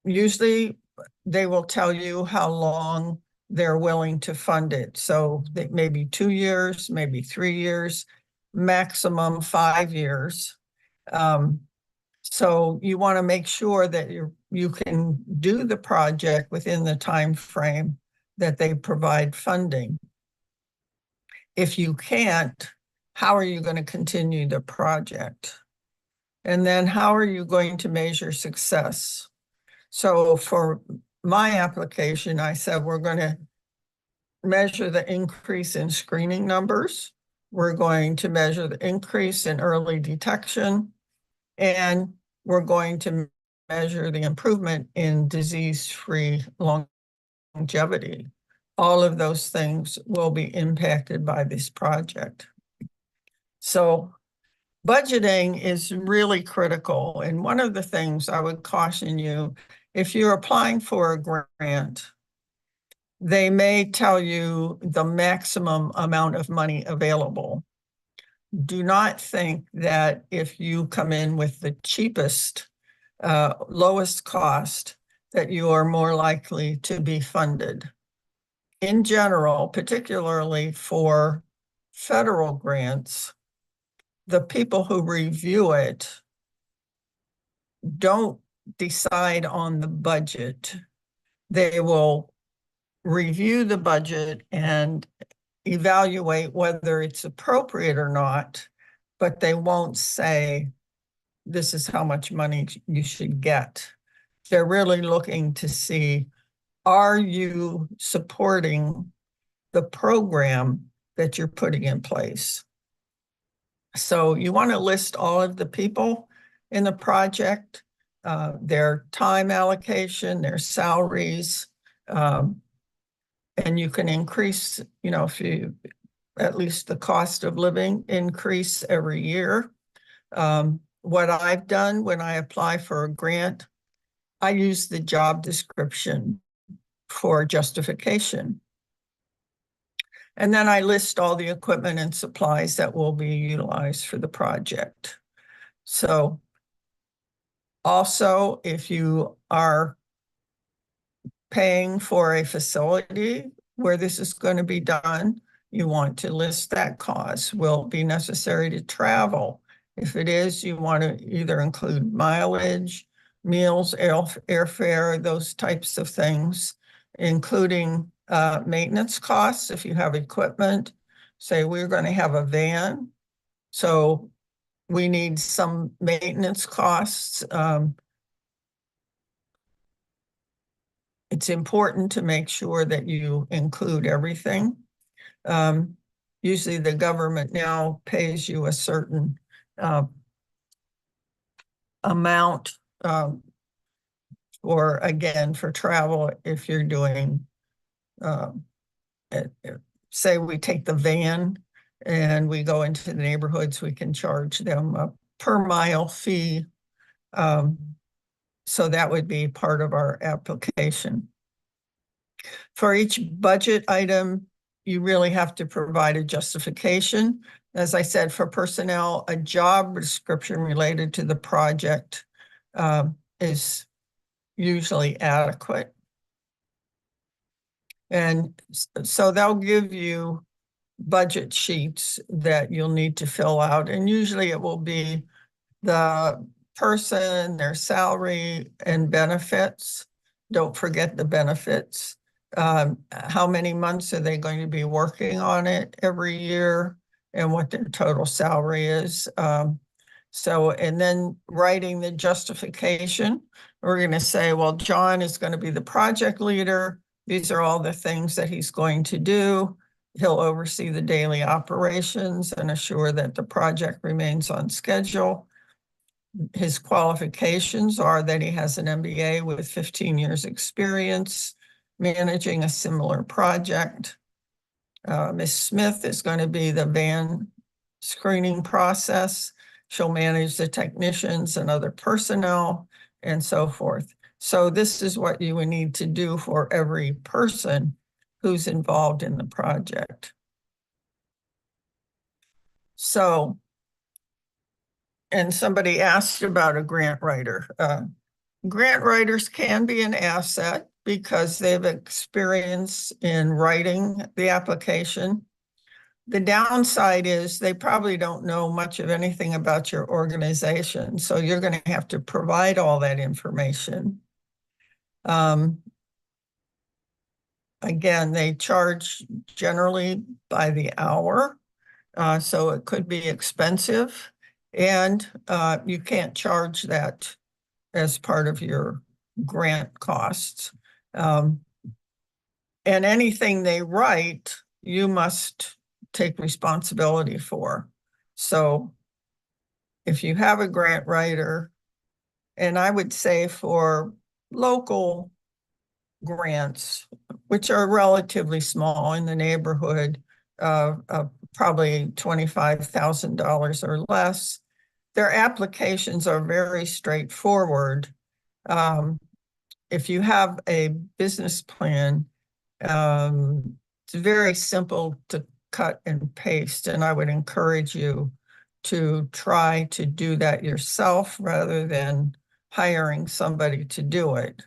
Usually they will tell you how long they're willing to fund it. So maybe 2 years, maybe 3 years, maximum 5 years. So you want to make sure that you can do the project within the time frame that they provide funding. If you can't, how are you going to continue the project? And then how are you going to measure success? So for my application, I said we're going to measure the increase in screening numbers. We're going to measure the increase in early detection, and we're going to measure the improvement in disease-free longevity. All of those things will be impacted by this project. So budgeting is really critical. And one of the things I would caution you, if you're applying for a grant, they may tell you the maximum amount of money available. Do not think that if you come in with the cheapest, lowest cost, that you are more likely to be funded. In general, particularly for federal grants, the people who review it don't decide on the budget. They will review the budget and evaluate whether it's appropriate or not, but they won't say, this is how much money you should get. They're really looking to see, are you supporting the program that you're putting in place? So you want to list all of the people in the project, their time allocation, their salaries, and you can increase, if you, at least the cost of living increase every year. What I've done when I apply for a grant, I use the job description for justification. And then I list all the equipment and supplies that will be utilized for the project. So also, if you are paying for a facility where this is going to be done, you want to list that cost. Will it be necessary to travel? If it is, you want to either include mileage, meals, airfare, those types of things, including maintenance costs. If you have equipment, say we're going to have a van, so we need some maintenance costs. It's important to make sure that you include everything. Usually the government now pays you a certain amount for travel. If you're doing, say we take the van and we go into the neighborhoods, we can charge them a per mile fee. So that would be part of our application. For each budget item, you really have to provide a justification. As I said, for personnel, a job description related to the project is usually adequate. And so they'll give you budget sheets that you'll need to fill out. And usually it will be the person, their salary and benefits. Don't forget the benefits. How many months are they going to be working on it every year, and what their total salary is. And then writing the justification, we're going to say, well, John is going to be the project leader. These are all the things that he's going to do. He'll oversee the daily operations and assure that the project remains on schedule. His qualifications are that he has an MBA with 15 years experience managing a similar project. Ms. Smith is going to be the van screening process. She'll manage the technicians and other personnel and so forth. So this is what you would need to do for every person who's involved in the project. So, and somebody asked about a grant writer. Grant writers can be an asset because they have experience in writing the application. The downside is they probably don't know much of anything about your organization, so you're going to have to provide all that information. Again, they charge generally by the hour, so it could be expensive. And you can't charge that as part of your grant costs. And anything they write, you must take responsibility for. So if you have a grant writer, and I would say for local grants, which are relatively small in the neighborhood of probably $25,000 or less, their applications are very straightforward. If you have a business plan, it's very simple to cut and paste, and I would encourage you to try to do that yourself rather than hiring somebody to do it.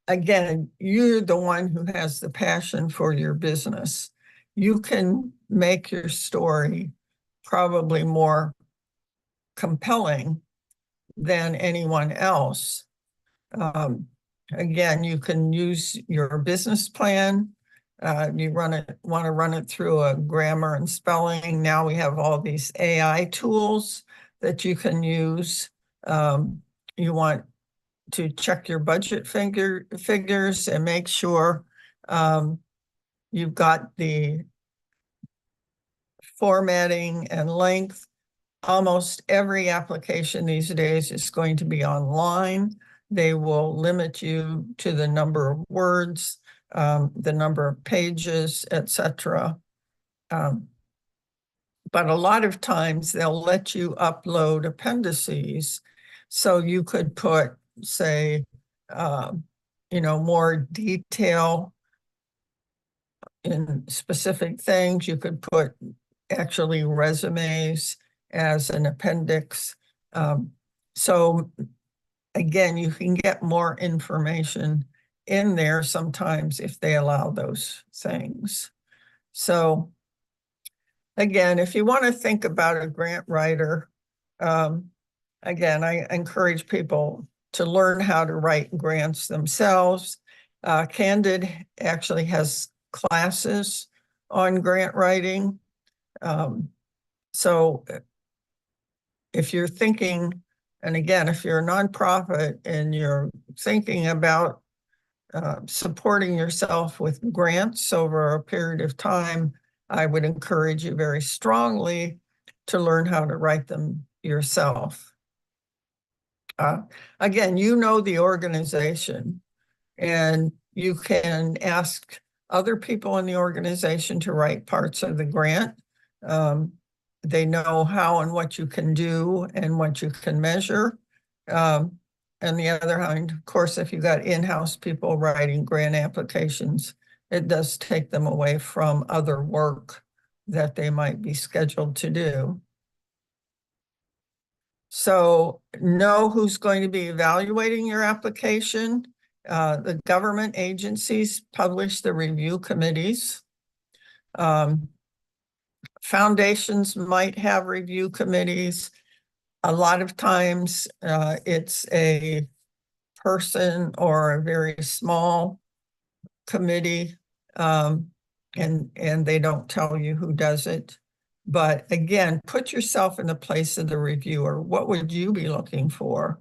Again, you're the one who has the passion for your business. You can make your story probably more compelling than anyone else. Again, you can use your business plan. You want to run it through a grammar and spelling. Now we have all these AI tools that you can use. You want to check your budget figures and make sure you've got the formatting and length. Almost every application these days is going to be online. They will limit you to the number of words, the number of pages, etc. But a lot of times they'll let you upload appendices. So you could put, say, more detail in specific things. You could put actually resumes as an appendix. So again, you can get more information in there sometimes if they allow those things. So again, if you want to think about a grant writer, again, I encourage people to learn how to write grants themselves. Candid actually has classes on grant writing. So if you're thinking, and again, if you're a nonprofit and you're thinking about supporting yourself with grants over a period of time, I would encourage you very strongly to learn how to write them yourself. Again, you know the organization, and you can ask other people in the organization to write parts of the grant. They know how and what you can do and what you can measure. And the other hand, of course, if you've got in-house people writing grant applications, it does take them away from other work that they might be scheduled to do. So know who's going to be evaluating your application. The government agencies publish the review committees. Foundations might have review committees. A lot of times it's a person or a very small committee, and they don't tell you who does it. But again, put yourself in the place of the reviewer. What would you be looking for?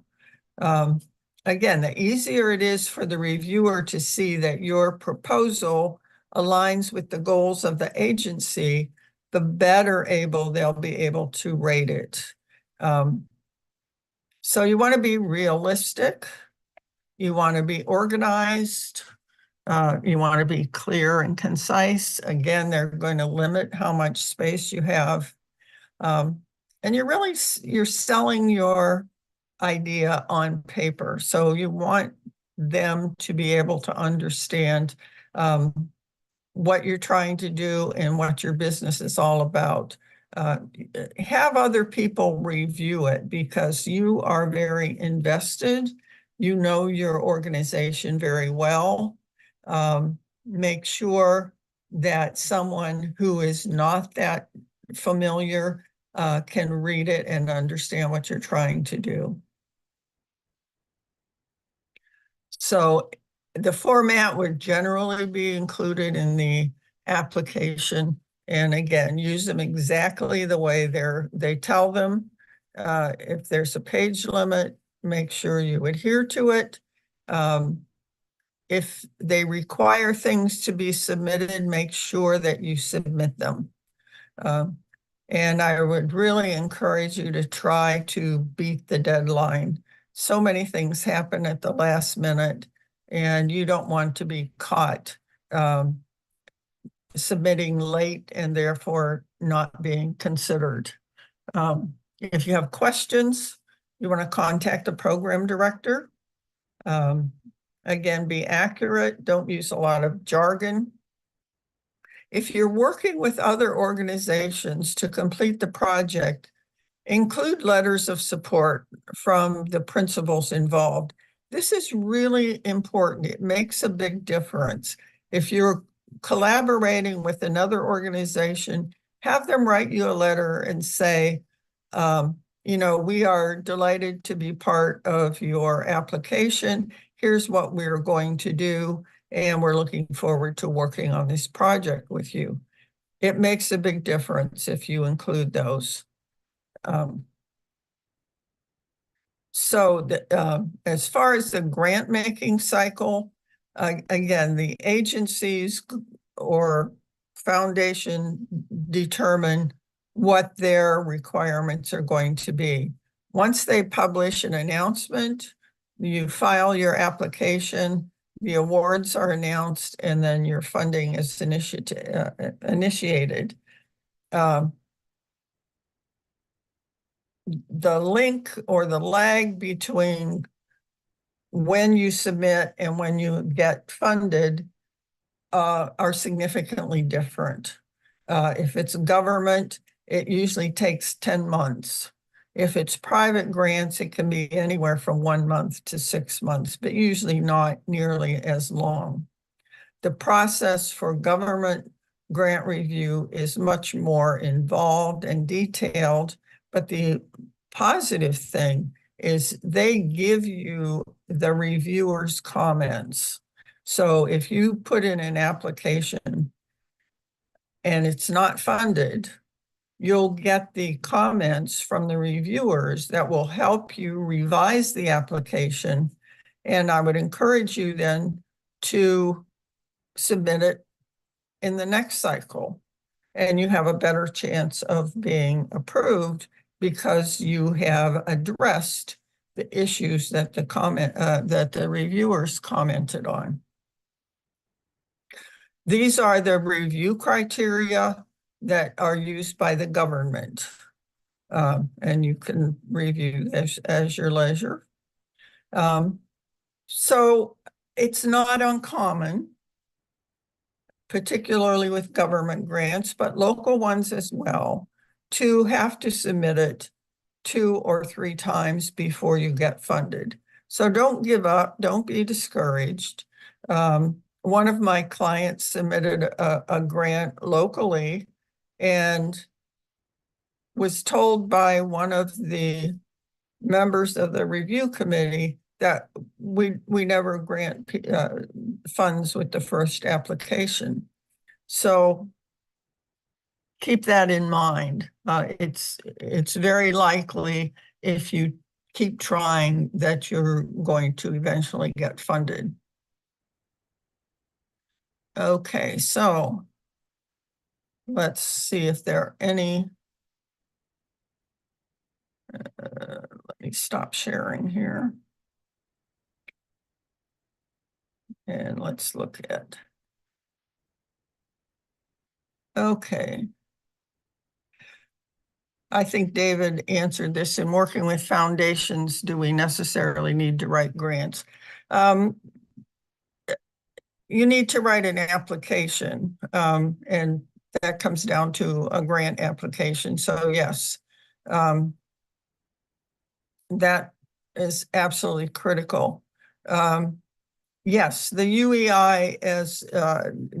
Again, the easier it is for the reviewer to see that your proposal aligns with the goals of the agency, the better able they'll be able to rate it. So you want to be realistic. You want to be organized. You want to be clear and concise. Again, they're going to limit how much space you have. And you're selling your idea on paper. So you want them to be able to understand what you're trying to do and what your business is all about. Have other people review it because you are very invested. You know your organization very well. Make sure that someone who is not that familiar can read it and understand what you're trying to do. So the format would generally be included in the application. And again, use them exactly the way they tell them. If there's a page limit, make sure you adhere to it. If they require things to be submitted, make sure that you submit them. And I would really encourage you to try to beat the deadline. So many things happen at the last minute, and you don't want to be caught submitting late and therefore not being considered. If you have questions, you want to contact the program director. Again, be accurate. Don't use a lot of jargon. If you're working with other organizations to complete the project, include letters of support from the principals involved. This is really important. It makes a big difference. If you're collaborating with another organization, have them write you a letter and say, we are delighted to be part of your application. Here's what we're going to do, and we're looking forward to working on this project with you. It makes a big difference if you include those. As far as the grant making cycle, again, the agencies or foundation determine what their requirements are going to be. Once they publish an announcement, you file your application, the awards are announced, and then your funding is initiated. The link or the lag between when you submit and when you get funded are significantly different. If it's government, it usually takes 10 months. If it's private grants, it can be anywhere from 1 month to 6 months, but usually not nearly as long. The process for government grant review is much more involved and detailed, but the positive thing is they give you the reviewer's comments. So if you put in an application and it's not funded, you'll get the comments from the reviewers that will help you revise the application. And I would encourage you then to submit it in the next cycle, and you have a better chance of being approved because you have addressed the issues that the reviewers commented on. These are the review criteria that are used by the government, and you can review as your leisure. So it's not uncommon, particularly with government grants, but local ones as well, to have to submit it 2 or 3 times before you get funded. So don't give up, don't be discouraged. One of my clients submitted a grant locally and was told by one of the members of the review committee that we never grant funds with the first application. So keep that in mind. It's very likely if you keep trying that you're going to eventually get funded. Okay, so let's see if there are any. Let me stop sharing here. And let's look at. Okay. I think David answered this. In working with foundations, do we necessarily need to write grants? You need to write an application, and that comes down to a grant application. So yes, that is absolutely critical. Yes, the UEI is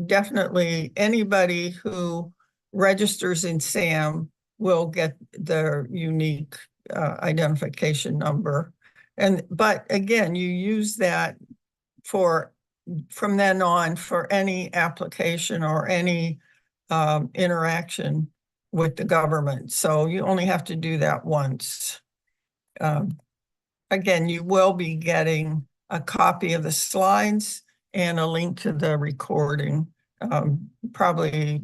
definitely anybody who registers in SAM will get their unique identification number. But again, you use that from then on for any application or any interaction with the government. So you only have to do that once. Again, you will be getting a copy of the slides and a link to the recording, probably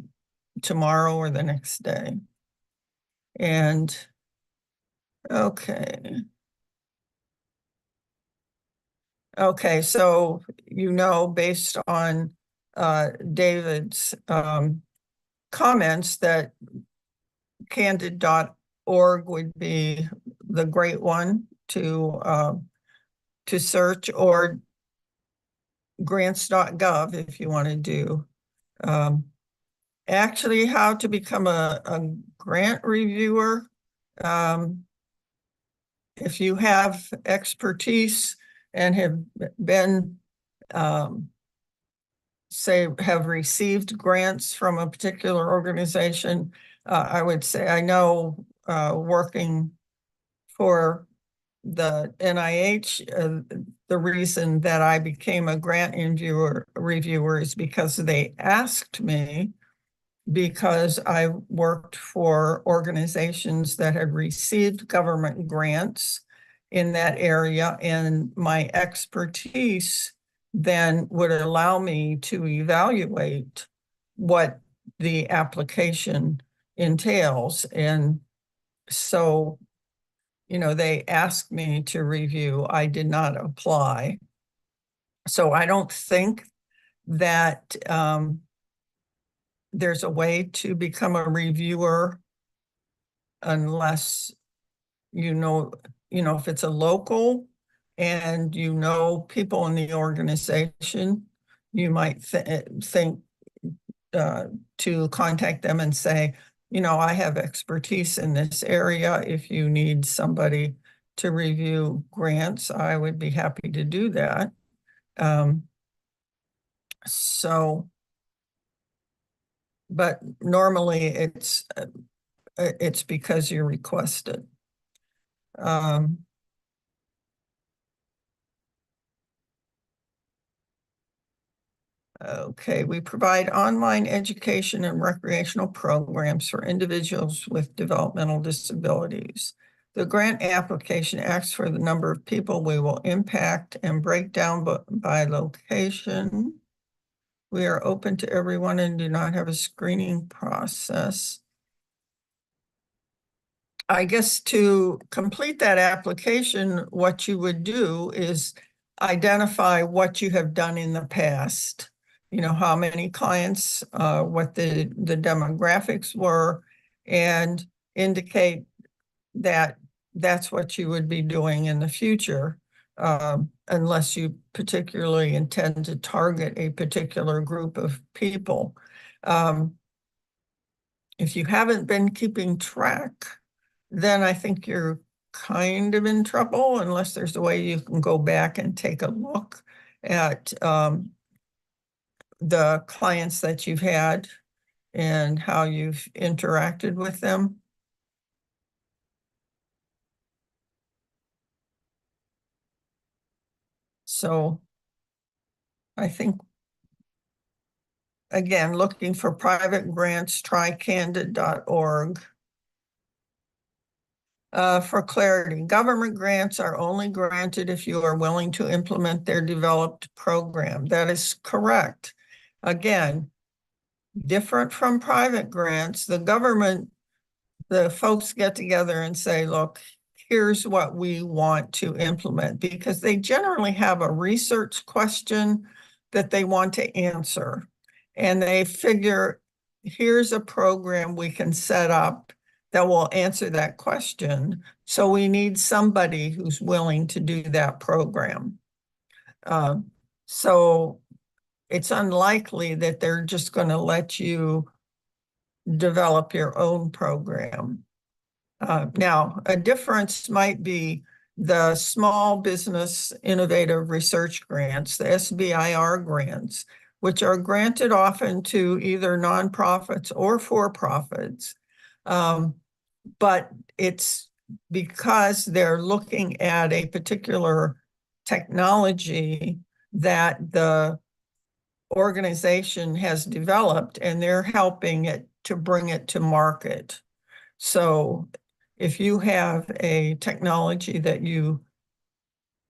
tomorrow or the next day. And okay. Okay, so based on David's comments that candid.org would be the great one to search, or grants.gov if you want to do. Actually, how to become a grant reviewer. If you have expertise and have been, say, have received grants from a particular organization, I would say, I know working for the NIH, the reason that I became a grant reviewer is because they asked me, because I worked for organizations that had received government grants in that area, and my expertise then would allow me to evaluate what the application entails. And so, they asked me to review. I did not apply. So I don't think that there's a way to become a reviewer unless if it's a local and people in the organization, you might think to contact them and say, I have expertise in this area. If you need somebody to review grants, I would be happy to do that. But normally it's because you request it. Okay, we provide online education and recreational programs for individuals with developmental disabilities. The grant application asks for the number of people we will impact and break down by location. We are open to everyone and do not have a screening process. I guess to complete that application, what you would do is identify what you have done in the past. How many clients, what the demographics were, and indicate that that's what you would be doing in the future, unless you particularly intend to target a particular group of people. If you haven't been keeping track, then I think you're kind of in trouble, unless there's a way you can go back and take a look at the clients that you've had and how you've interacted with them. So I think, again, looking for private grants, try candid.org. For clarity, government grants are only granted if you are willing to implement their developed program. That is correct. Again, different from private grants, the folks get together and say, look, here's what we want to implement, because they generally have a research question that they want to answer. And they figure, here's a program we can set up that will answer that question. So we need somebody who's willing to do that program. So it's unlikely that they're just going to let you develop your own program. Now, a difference might be the Small Business Innovative Research Grants, the SBIR grants, which are granted often to either nonprofits or for-profits. But it's because they're looking at a particular technology that the organization has developed and they're helping it to bring it to market. So if you have a technology that you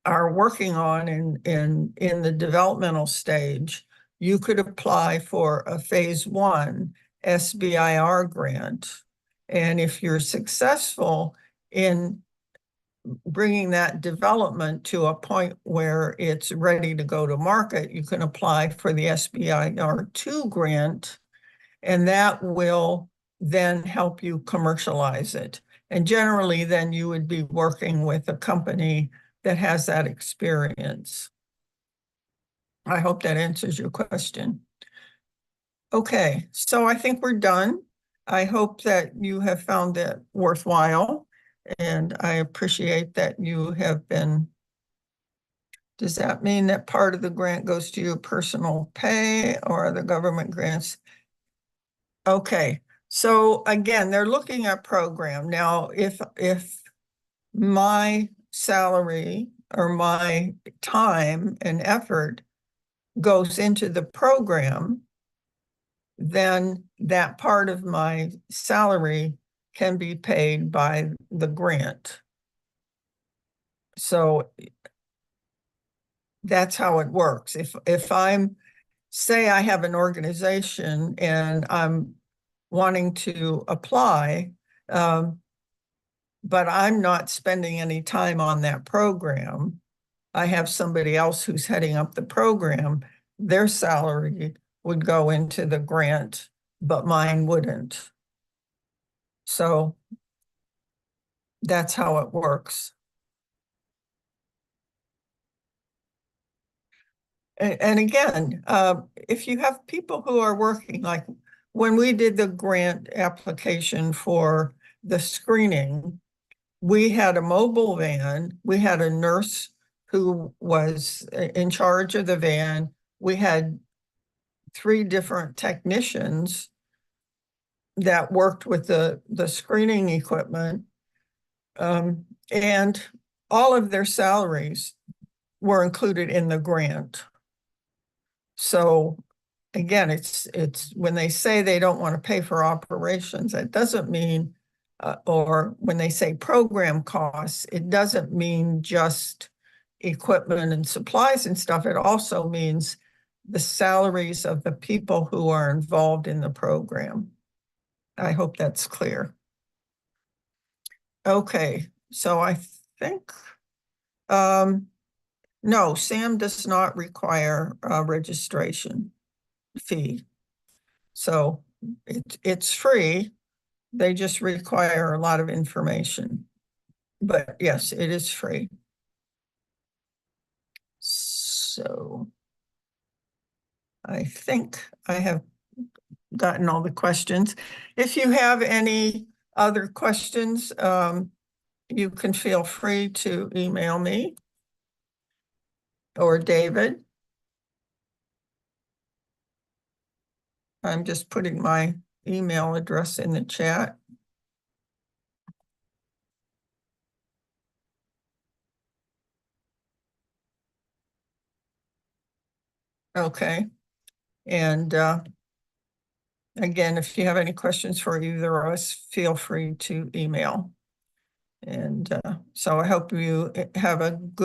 are working on in the developmental stage, you could apply for a phase 1 SBIR grant. And if you're successful in bringing that development to a point where it's ready to go to market, you can apply for the SBIR2 grant, and that will then help you commercialize it. And generally, then you would be working with a company that has that experience. I hope that answers your question. Okay, so I think we're done. I hope that you have found it worthwhile, and I appreciate that you have been. Does that mean that part of the grant goes to your personal pay or the government grants? Okay, so again, they're looking at program. Now, if my salary or my time and effort goes into the program, then that part of my salary can be paid by the grant. So that's how it works. If I'm, say I have an organization and I'm wanting to apply, but I'm not spending any time on that program, I have somebody else who's heading up the program, their salary would go into the grant, but mine wouldn't. So that's how it works. And again, if you have people who are working, like when we did the grant application for the screening, we had a mobile van, we had a nurse who was in charge of the van, we had 3 different technicians that worked with the screening equipment, and all of their salaries were included in the grant. So again, it's when they say they don't want to pay for operations, that doesn't mean, or when they say program costs, it doesn't mean just equipment and supplies and stuff. It also means the salaries of the people who are involved in the program. I hope that's clear. Okay, so I think, no, SAM does not require a registration fee. So it's free. They just require a lot of information. But yes, it is free. So I think I have gotten all the questions. If you have any other questions, you can feel free to email me or David. I'm just putting my email address in the chat. Okay. And again, if you have any questions for either of us, feel free to email. And so I hope you have a good